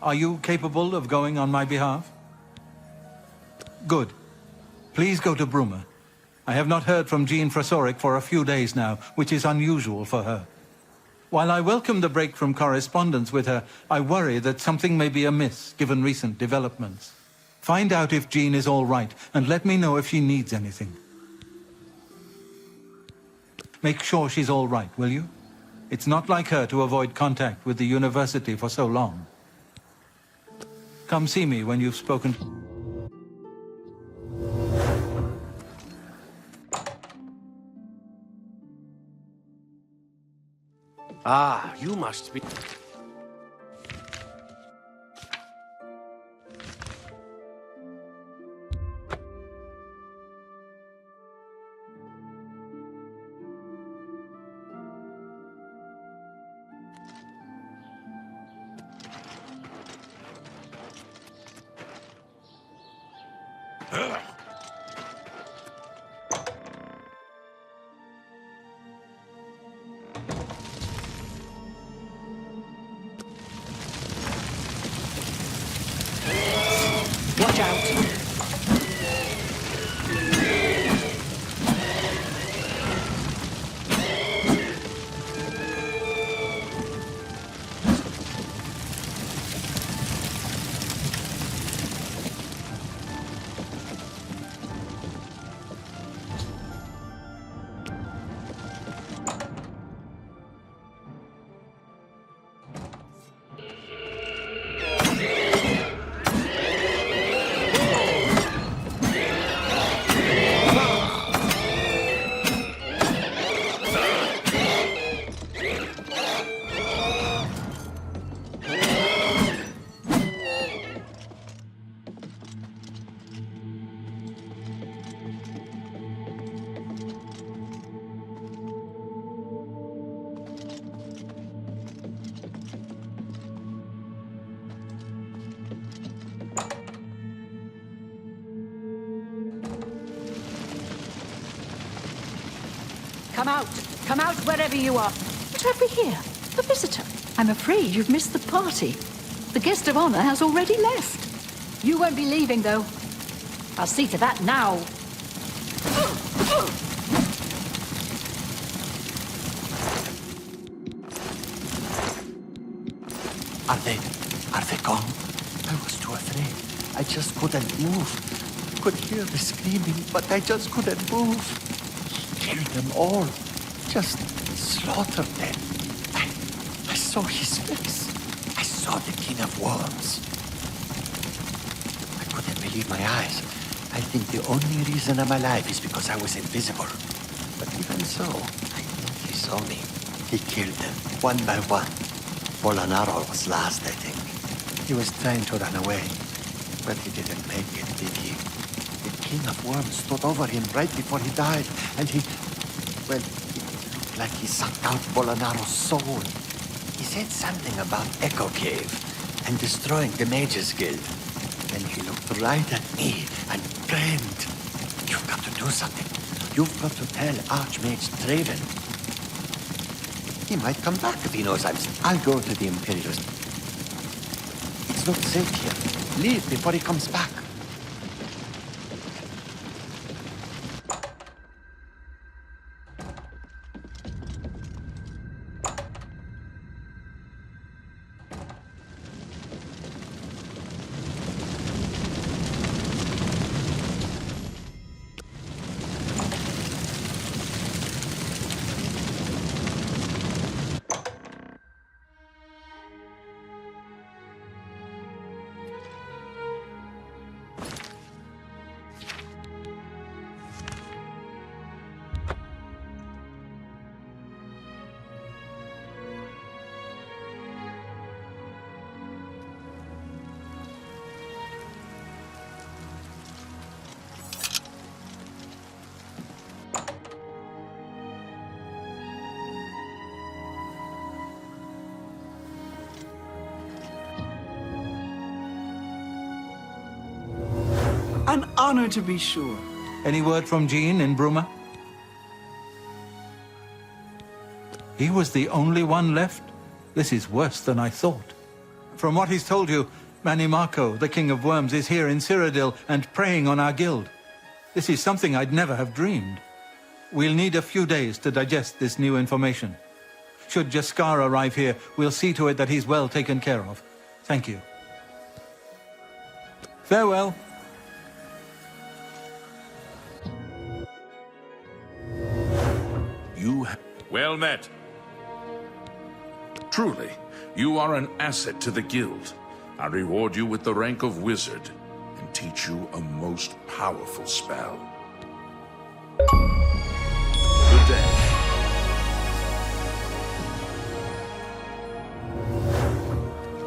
Speaker 4: Are you capable of going on my behalf? Good. Please go to Bruma. I have not heard from Jean Frasoric for a few days now, which is unusual for her. While I welcome the break from correspondence with her, I worry that something may be amiss given recent developments. Find out if Jean is all right, and let me know if she needs anything. Make sure she's all right, will you? It's not like her to avoid contact with the university for so long. Come see me when you've spoken.
Speaker 7: Ah, you must be...
Speaker 9: Watch out. Come out! Come out wherever you are! But over here, a visitor. I'm afraid you've missed the party. The guest of honor has already left. You won't be leaving, though. I'll see to that now.
Speaker 10: Are they gone? I was too afraid. I just couldn't move. Could hear the screaming, but I just couldn't move. He killed them all. Just slaughtered them. I saw his face. I saw the King of Worms. I couldn't believe my eyes. I think the only reason I'm alive is because I was invisible. But even so, I think he saw me. He killed them, one by one. Molinaro was last, I think. He was trying to run away, but he didn't make it, did he? The King of Worms stood over him right before he died, and he... well, it looked like he sucked out Molinaro's soul. He said something about Echo Cave and destroying the Mages Guild. Then he looked right at me and screamed. You've got to do something. You've got to tell Archmage Draven. He might come back if he knows I'll go to the Imperials. It's not safe here. Leave before he comes back.
Speaker 1: An honor, to be sure.
Speaker 4: Any word from Jean in Bruma? He was the only one left? This is worse than I thought. From what he's told you, Manimarco, the King of Worms, is here in Cyrodiil and preying on our guild. This is something I'd never have dreamed. We'll need a few days to digest this new information. Should Jaskar arrive here, we'll see to it that he's well taken care of. Thank you. Farewell.
Speaker 6: Well met. Truly, you are an asset to the guild. I reward you with the rank of wizard and teach you a most powerful spell. Good day.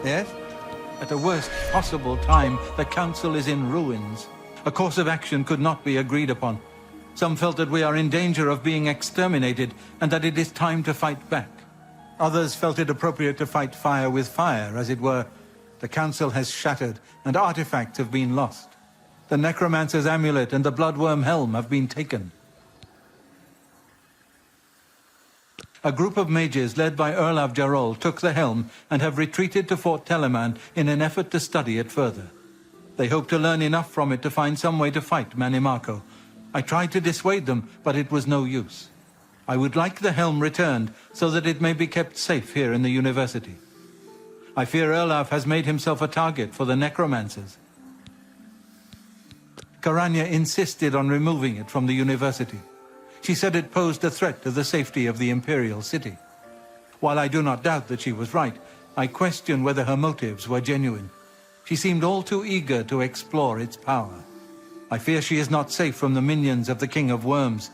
Speaker 4: Yes? At the worst possible time, the council is in ruins. A course of action could not be agreed upon. Some felt that we are in danger of being exterminated and that it is time to fight back. Others felt it appropriate to fight fire with fire, as it were. The council has shattered and artifacts have been lost. The necromancer's amulet and the bloodworm helm have been taken. A group of mages led by Erlav Jarol took the helm and have retreated to Fort Telemann in an effort to study it further. They hope to learn enough from it to find some way to fight Manimarco. I tried to dissuade them, but it was no use. I would like the helm returned so that it may be kept safe here in the university. I fear Erlav has made himself a target for the necromancers. Karanya insisted on removing it from the university. She said it posed a threat to the safety of the Imperial City. While I do not doubt that she was right, I question whether her motives were genuine. She seemed all too eager to explore its power. I fear she is not safe from the minions of the King of Worms.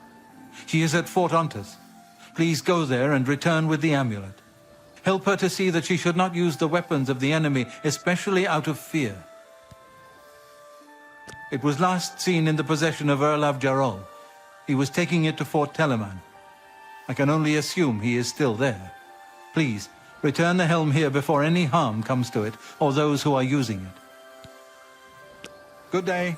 Speaker 4: She is at Fort Ontus. Please go there and return with the amulet. Help her to see that she should not use the weapons of the enemy, especially out of fear. It was last seen in the possession of Erlav Jarol. He was taking it to Fort Telemann. I can only assume he is still there. Please, return the helm here before any harm comes to it, or those who are using it. Good day.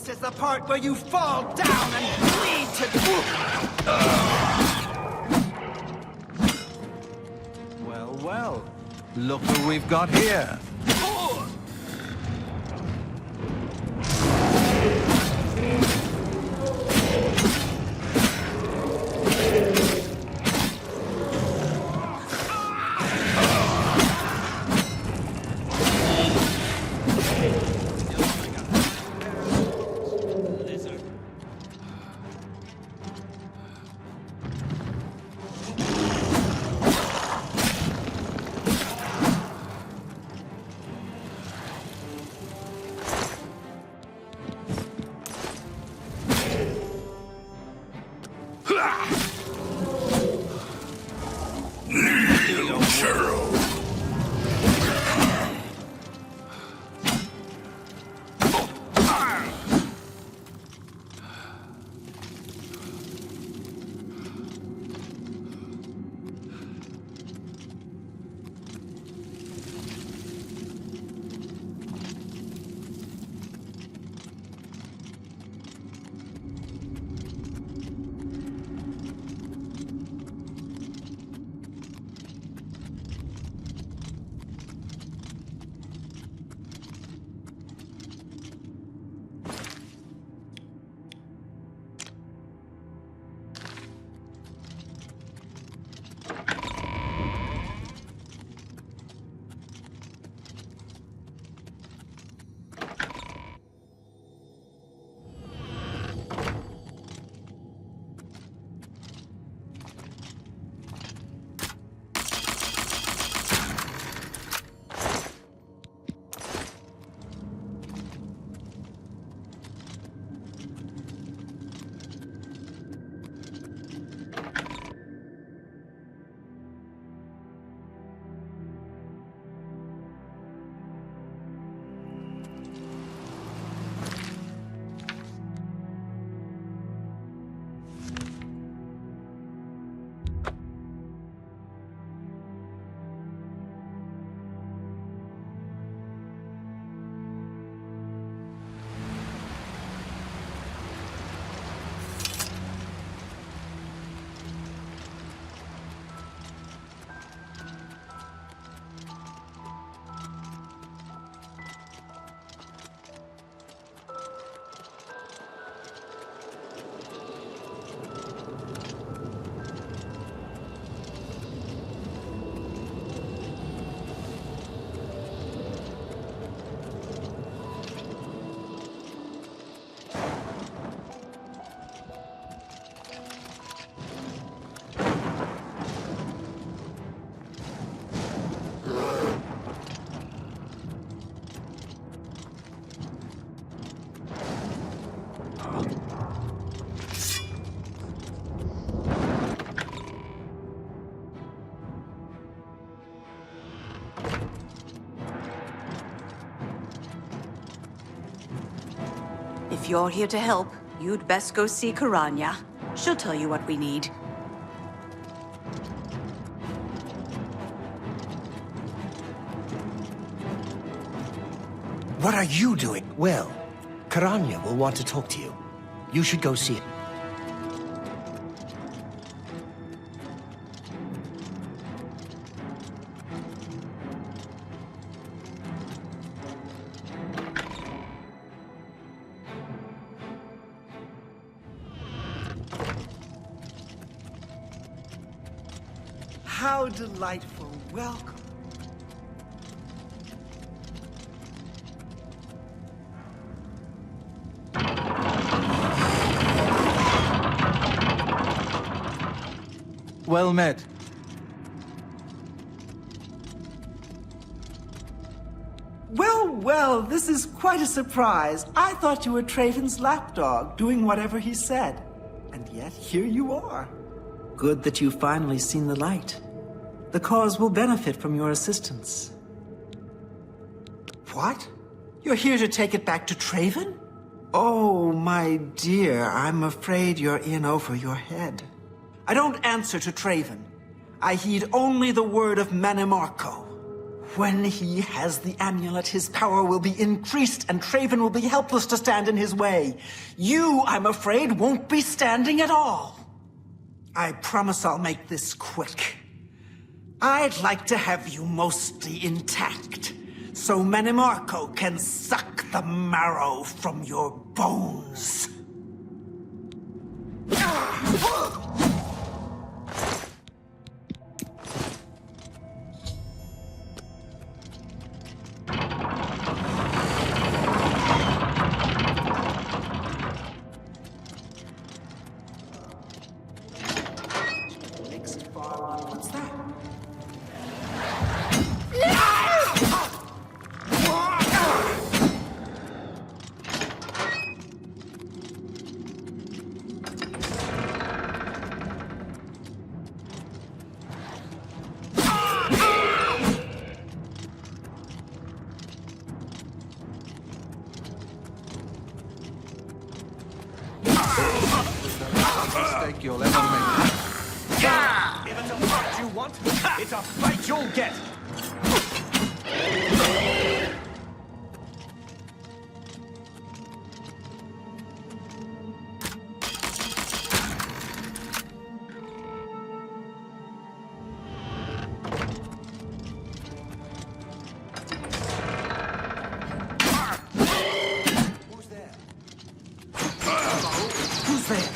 Speaker 2: This is the part where you fall down and bleed to death.
Speaker 4: Well, well. Look who we've got here.
Speaker 3: If you're here to help, you'd best go see KIRIGANII. She'll tell you what we need.
Speaker 8: What are you doing? Well, KIRIGANII will want to talk to you. You should go see it.
Speaker 1: How delightful. Welcome.
Speaker 4: Well met.
Speaker 1: Well, this is quite a surprise. I thought you were Traven's lapdog, doing whatever he said. And yet, here you are. Good that you've finally seen the light. The cause will benefit from your assistance. What? You're here to take it back to Traven? Oh, my dear, I'm afraid you're in over your head. I don't answer to Traven. I heed only the word of Manimarco. When he has the amulet, his power will be increased, and Traven will be helpless to stand in his way. You, I'm afraid, won't be standing at all. I promise I'll make this quick. I'd like to have you mostly intact, so Manimarco can suck the marrow from your bones. What's that?
Speaker 4: Mistake you'll ever make.
Speaker 8: If it's a fight you want, it's a fight you'll get.
Speaker 1: Who's there? Who's there?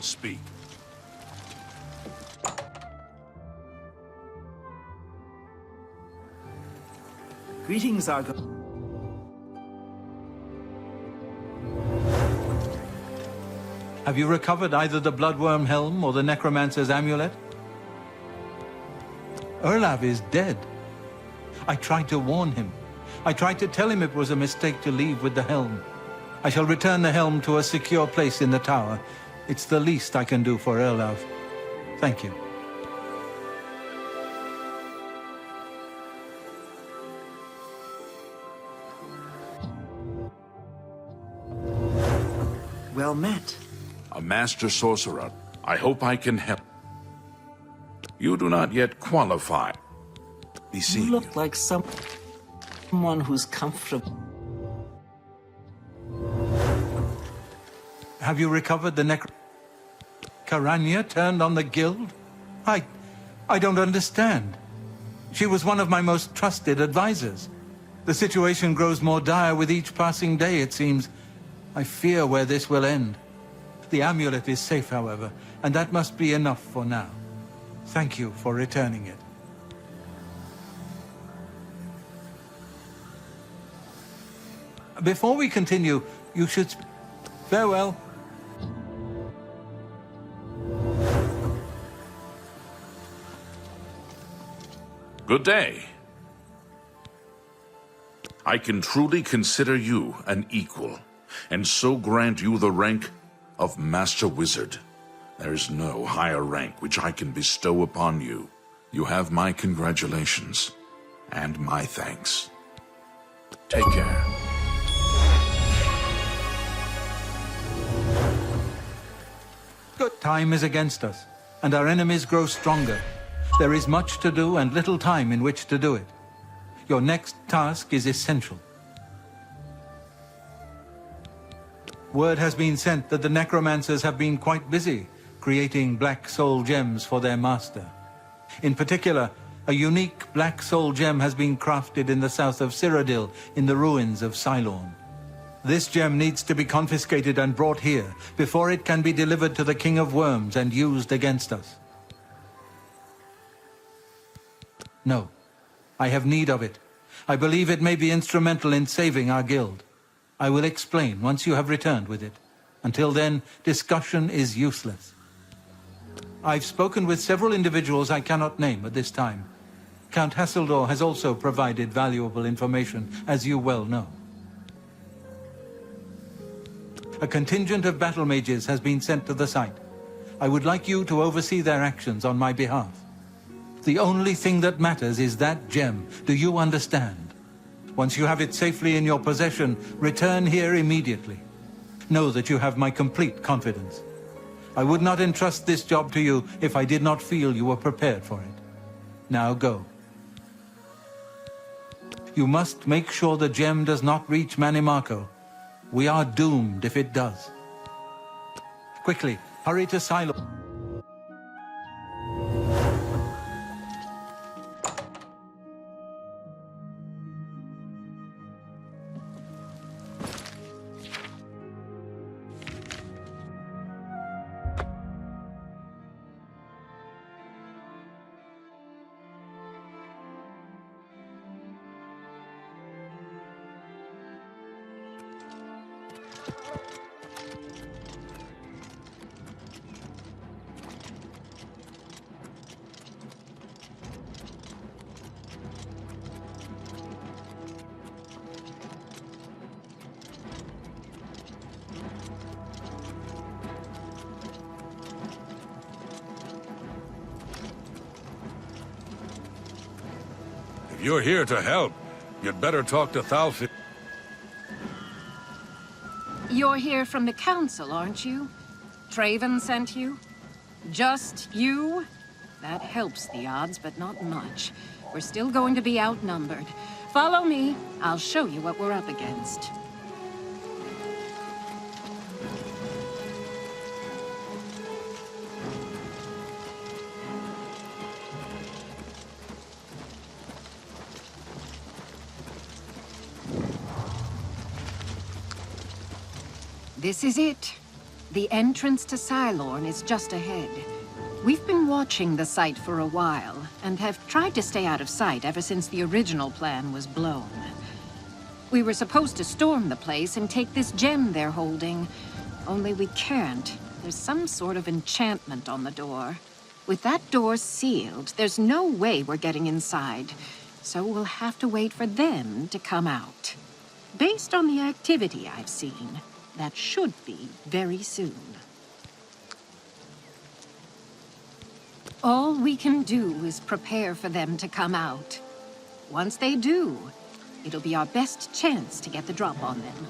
Speaker 6: Speak.
Speaker 1: Greetings, Argo.
Speaker 4: Have you recovered either the Bloodworm Helm or the Necromancer's Amulet? Erlav is dead. I tried to warn him. I tried to tell him it was a mistake to leave with the helm. I shall return the helm to a secure place in the tower. It's the least I can do for Erlav. Thank you.
Speaker 1: Well met.
Speaker 6: A master sorcerer. I hope I can help. You do not yet qualify.
Speaker 1: You look like someone who's comfortable.
Speaker 4: Have you recovered the KIRIGANII turned on the guild? I don't understand. She was one of my most trusted advisors. The situation grows more dire with each passing day, it seems. I fear where this will end. The amulet is safe, however, and that must be enough for now. Thank you for returning it. Before we continue, you should... Farewell.
Speaker 6: Good day. I can truly consider you an equal, and so grant you the rank of Master Wizard. There is no higher rank which I can bestow upon you. You have my congratulations, and my thanks. Take care.
Speaker 4: Time is against us, and our enemies grow stronger. There is much to do and little time in which to do it. Your next task is essential. Word has been sent that the necromancers have been quite busy creating black soul gems for their master. In particular, a unique black soul gem has been crafted in the south of Cyrodiil in the ruins of Cylorn. This gem needs to be confiscated and brought here before it can be delivered to the King of Worms and used against us. No, I have need of it. I believe it may be instrumental in saving our guild. I will explain once you have returned with it. Until then, discussion is useless. I've spoken with several individuals I cannot name at this time. Count Hasseldor has also provided valuable information, as you well know. A contingent of battle mages has been sent to the site. I would like you to oversee their actions on my behalf. The only thing that matters is that gem. Do you understand? Once you have it safely in your possession, return here immediately. Know that you have my complete confidence. I would not entrust this job to you if I did not feel you were prepared for it. Now go. You must make sure the gem does not reach Manimarco. We are doomed if it does. Quickly, hurry to Cylorn.
Speaker 15: If you're here to help, you'd better talk to Thalfi.
Speaker 5: You're here from the council, aren't you? Traven sent you? Just you? That helps the odds, but not much. We're still going to be outnumbered. Follow me. I'll show you what we're up against. This is it. The entrance to Cylorn is just ahead. We've been watching the site for a while, and have tried to stay out of sight ever since the original plan was blown. We were supposed to storm the place and take this gem they're holding, only we can't. There's some sort of enchantment on the door. With that door sealed, there's no way we're getting inside, so we'll have to wait for them to come out. Based on the activity I've seen, that should be very soon. All we can do is prepare for them to come out. Once they do, it'll be our best chance to get the drop on them.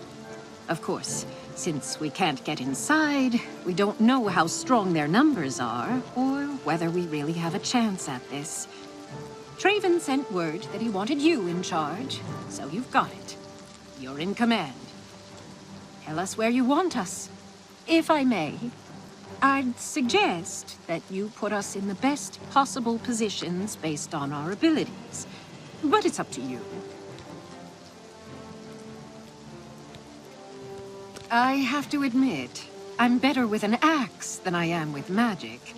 Speaker 5: Of course, since we can't get inside, we don't know how strong their numbers are, or whether we really have a chance at this. Traven sent word that he wanted you in charge, so you've got it. You're in command. Tell us where you want us. If I may, I'd suggest that you put us in the best possible positions based on our abilities. But it's up to you. I have to admit, I'm better with an axe than I am with magic.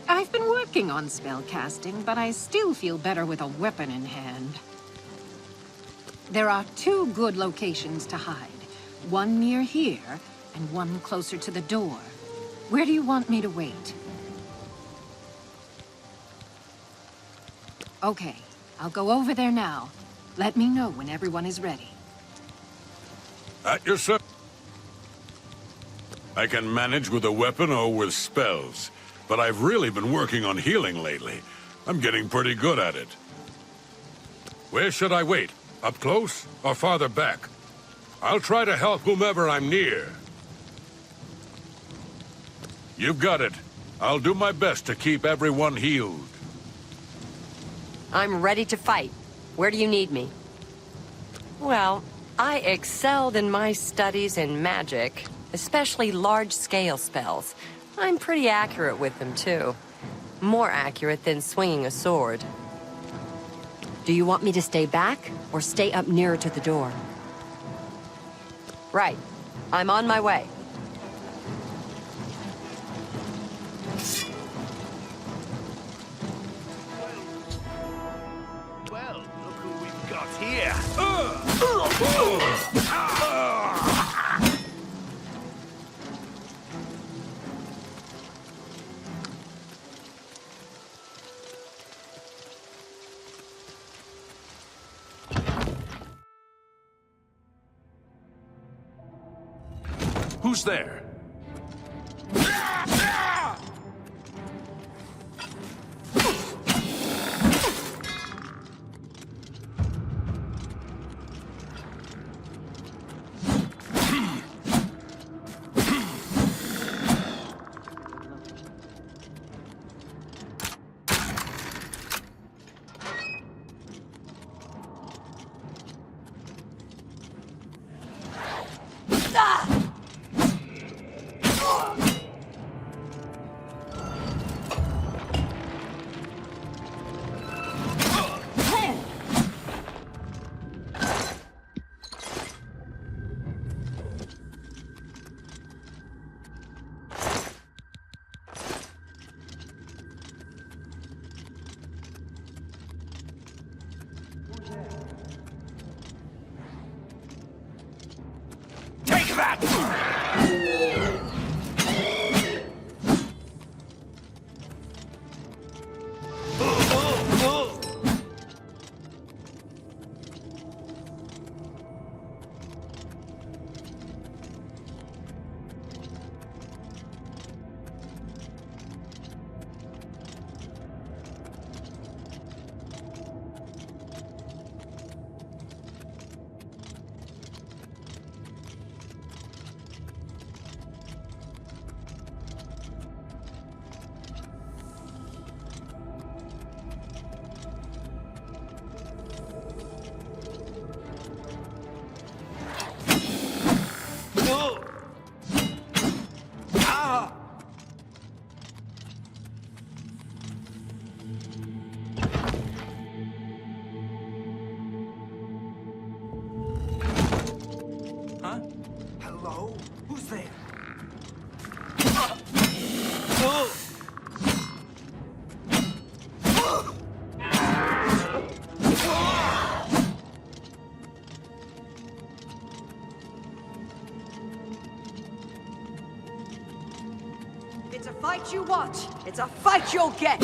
Speaker 5: I've been working on spellcasting, but I still feel better with a weapon in hand. There are 2 good locations to hide. One near here, and one closer to the door. Where do you want me to wait? Okay, I'll go over there now. Let me know when everyone is ready.
Speaker 15: At your service. I can manage with a weapon or with spells, but I've really been working on healing lately. I'm getting pretty good at it. Where should I wait? Up close or farther back? I'll try to help whomever I'm near. You've got it. I'll do my best to keep everyone healed.
Speaker 16: I'm ready to fight. Where do you need me? Well, I excelled in my studies in magic, especially large-scale spells. I'm pretty accurate with them, too. More accurate than swinging a sword. Do you want me to stay back, or stay up nearer to the door? Right. I'm on my way.
Speaker 7: Well, look who we've got here.
Speaker 6: Who's there?
Speaker 7: Take that!
Speaker 1: Hello? Who's there?
Speaker 20: It's a fight you want. It's a fight you'll get.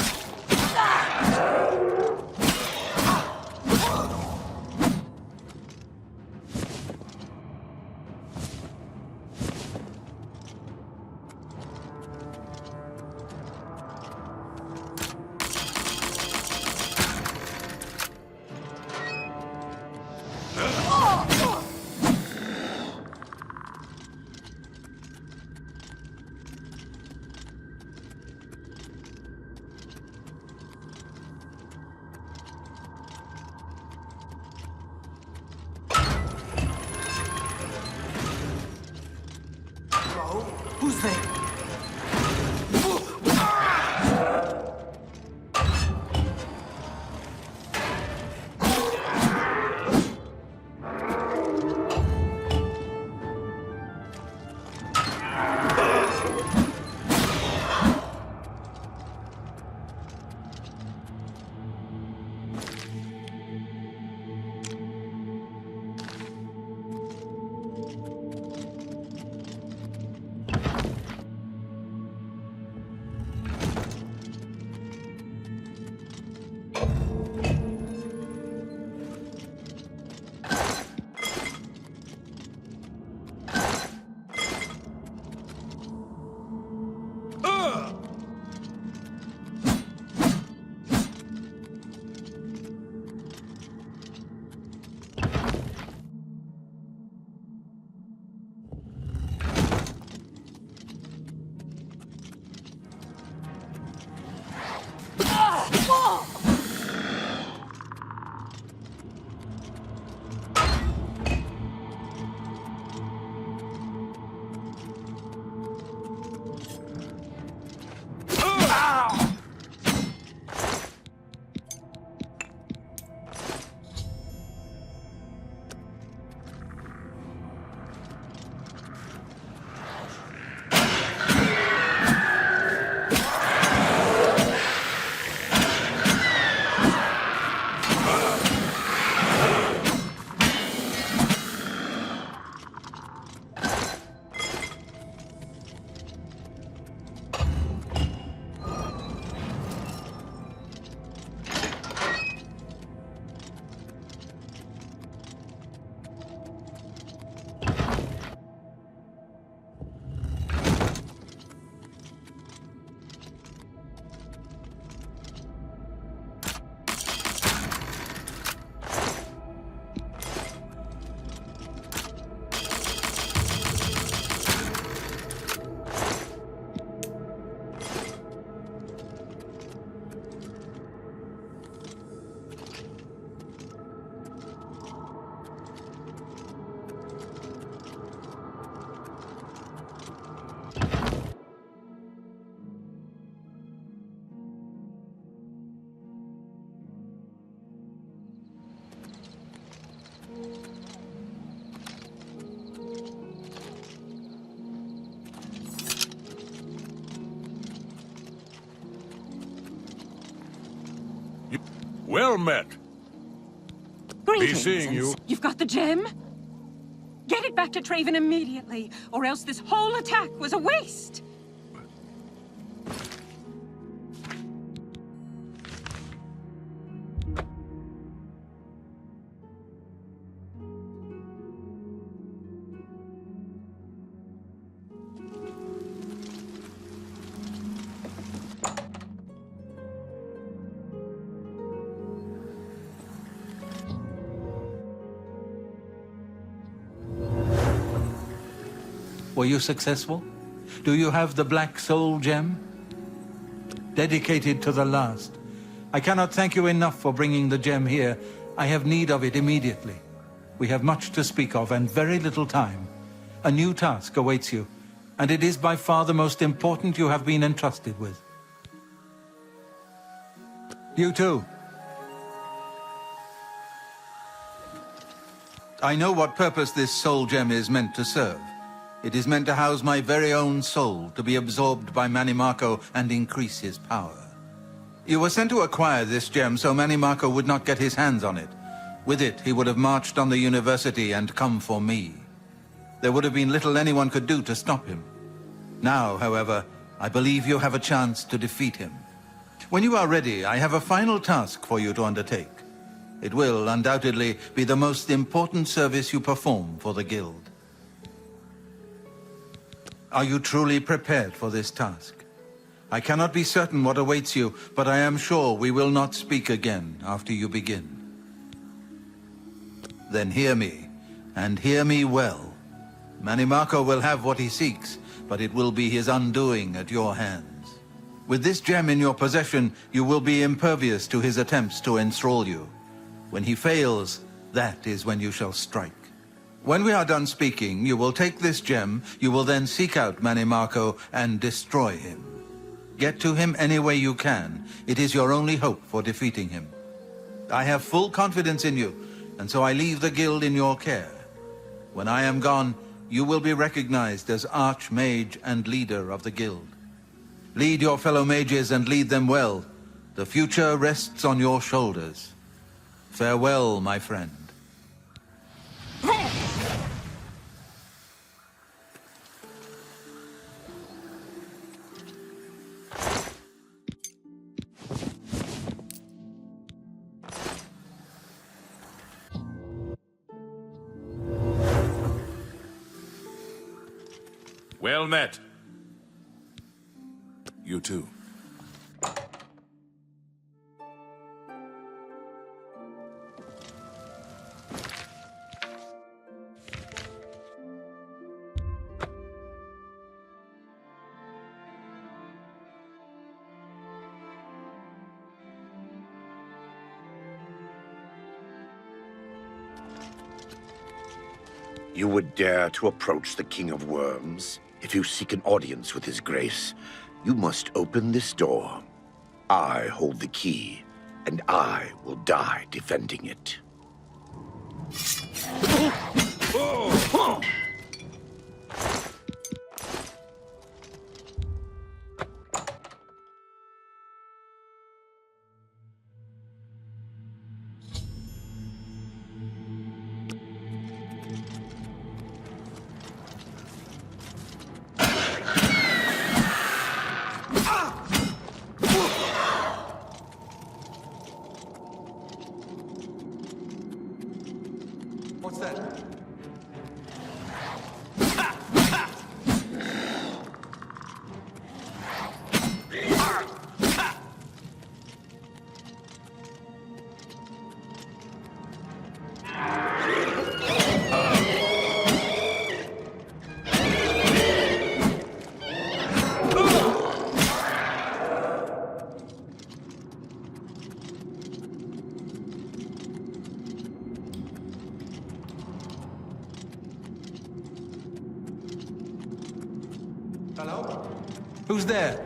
Speaker 1: Who's there?
Speaker 15: Well met.
Speaker 5: Greetings.
Speaker 15: Be seeing you.
Speaker 5: You've got the gem? Get it back to Traven immediately, or else this whole attack was a waste!
Speaker 4: Were you successful? Do you have the Black Soul Gem? Dedicated to the last. I cannot thank you enough for bringing the gem here. I have need of it immediately. We have much to speak of and very little time. A new task awaits you, and it is by far the most important you have been entrusted with. You too. I know what purpose this soul gem is meant to serve. It is meant to house my very own soul, to be absorbed by Manimarco and increase his power. You were sent to acquire this gem so Manimarco would not get his hands on it. With it, he would have marched on the university and come for me. There would have been little anyone could do to stop him. Now, however, I believe you have a chance to defeat him. When you are ready, I have a final task for you to undertake. It will, undoubtedly, be the most important service you perform for the Guild. Are you truly prepared for this task? I cannot be certain what awaits you, but I am sure we will not speak again after you begin. Then hear me, and hear me well. Manimarco will have what he seeks, but it will be his undoing at your hands. With this gem in your possession, you will be impervious to his attempts to enthrall you. When he fails, that is when you shall strike. When we are done speaking, you will take this gem, you will then seek out Manimarco and destroy him. Get to him any way you can. It is your only hope for defeating him. I have full confidence in you, and so I leave the Guild in your care. When I am gone, you will be recognized as Archmage and leader of the Guild. Lead your fellow mages and lead them well. The future rests on your shoulders. Farewell, my friend.
Speaker 6: Well met. You too.
Speaker 12: You would dare to approach the King of Worms? If you seek an audience with his grace, you must open this door. I hold the key, and I will die defending it.
Speaker 4: What's that? Hello? Who's there?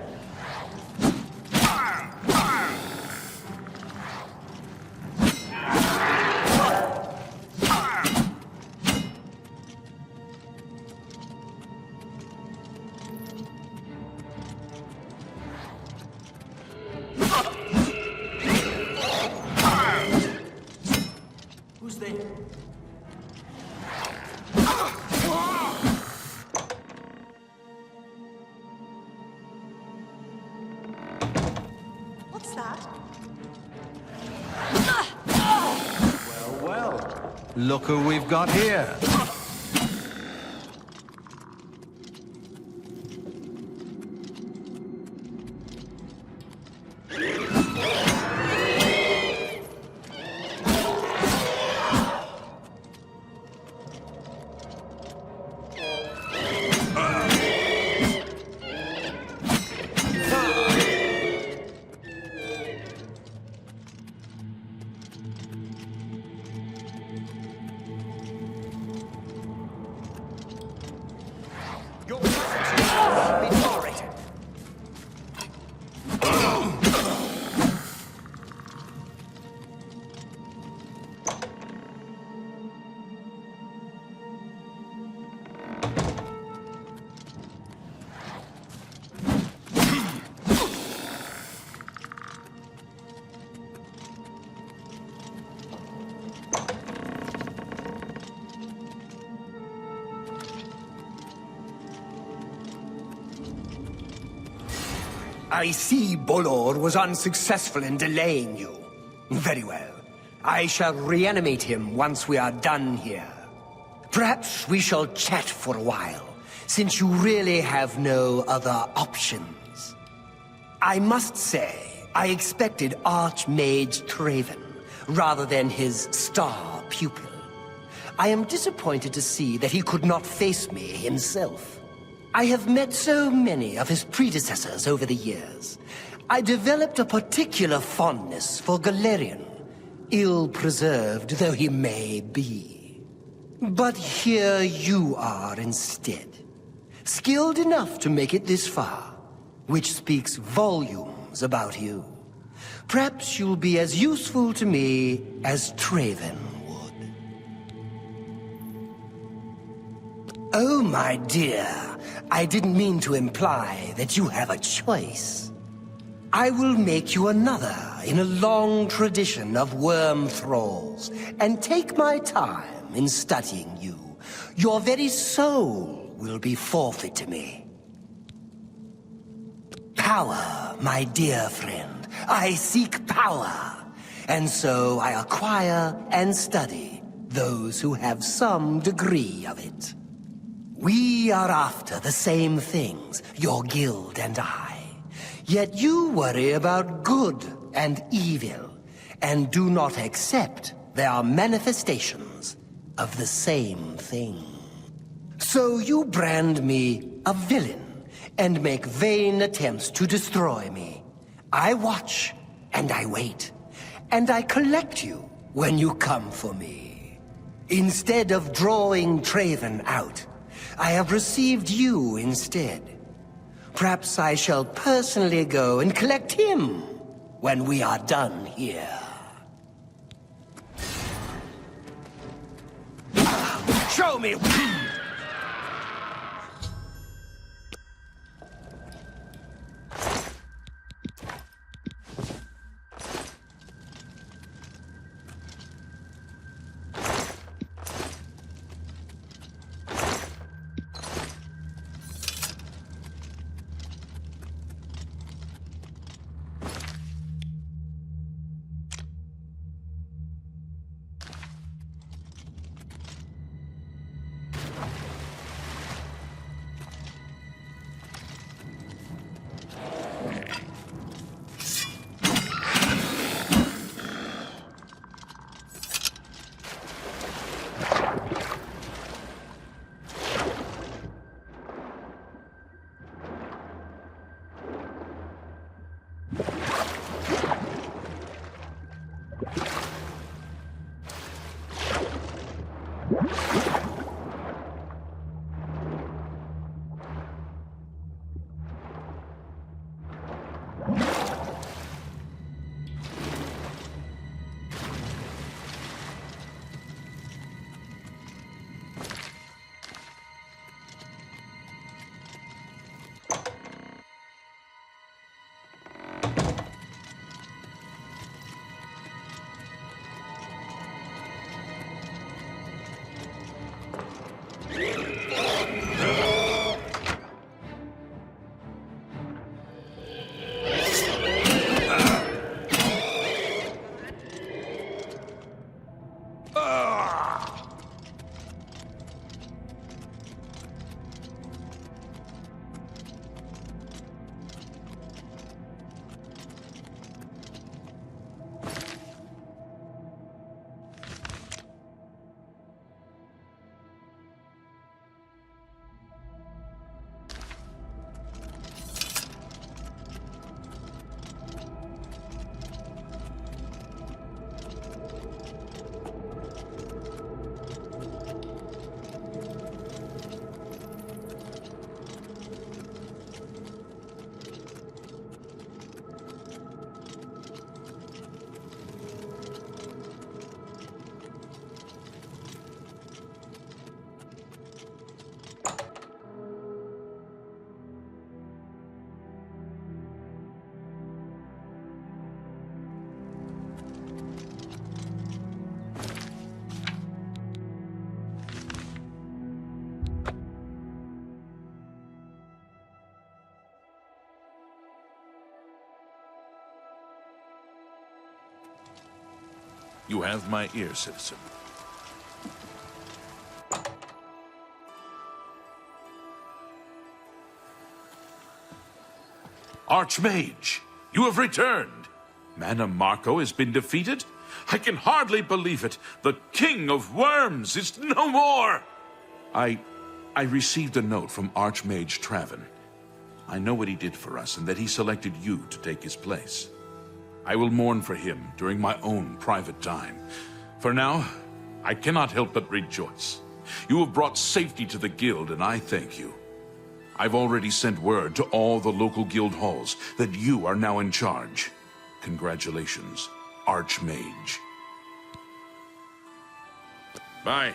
Speaker 1: Who's there?
Speaker 20: What's that?
Speaker 4: Well, well. Look who we've got here.
Speaker 8: Your presence here cannot be tolerated. I see Bolor was unsuccessful in delaying you. Very well. I shall reanimate him once we are done here. Perhaps we shall chat for a while, since you really have no other options. I must say, I expected Archmage Traven, rather than his star pupil. I am disappointed to see that he could not face me himself. I have met so many of his predecessors over the years. I developed a particular fondness for Galerion, ill-preserved though he may be. But here you are instead, skilled enough to make it this far, which speaks volumes about you. Perhaps you'll be as useful to me as Traven would. Oh, my dear. I didn't mean to imply that you have a choice. I will make you another in a long tradition of worm thralls, and take my time in studying you. Your very soul will be forfeit to me. Power, my dear friend. I seek power, and so I acquire and study those who have some degree of it. We are after the same things, your guild and I. Yet you worry about good and evil, and do not accept their manifestations of the same thing. So you brand me a villain, and make vain attempts to destroy me. I watch, and I wait, and I collect you when you come for me. Instead of drawing Traven out, I have received you instead. Perhaps I shall personally go and collect him when we are done here. Show me!
Speaker 6: You have my ear, citizen. Archmage, you have returned. Mana Marco has been defeated? I can hardly believe it. The King of Worms is no more! I received a note from Archmage Traven. I know what he did for us and that he selected you to take his place. I will mourn for him during my own private time. For now, I cannot help but rejoice. You have brought safety to the guild, and I thank you. I've already sent word to all the local guild halls that you are now in charge. Congratulations, Archmage. Bye.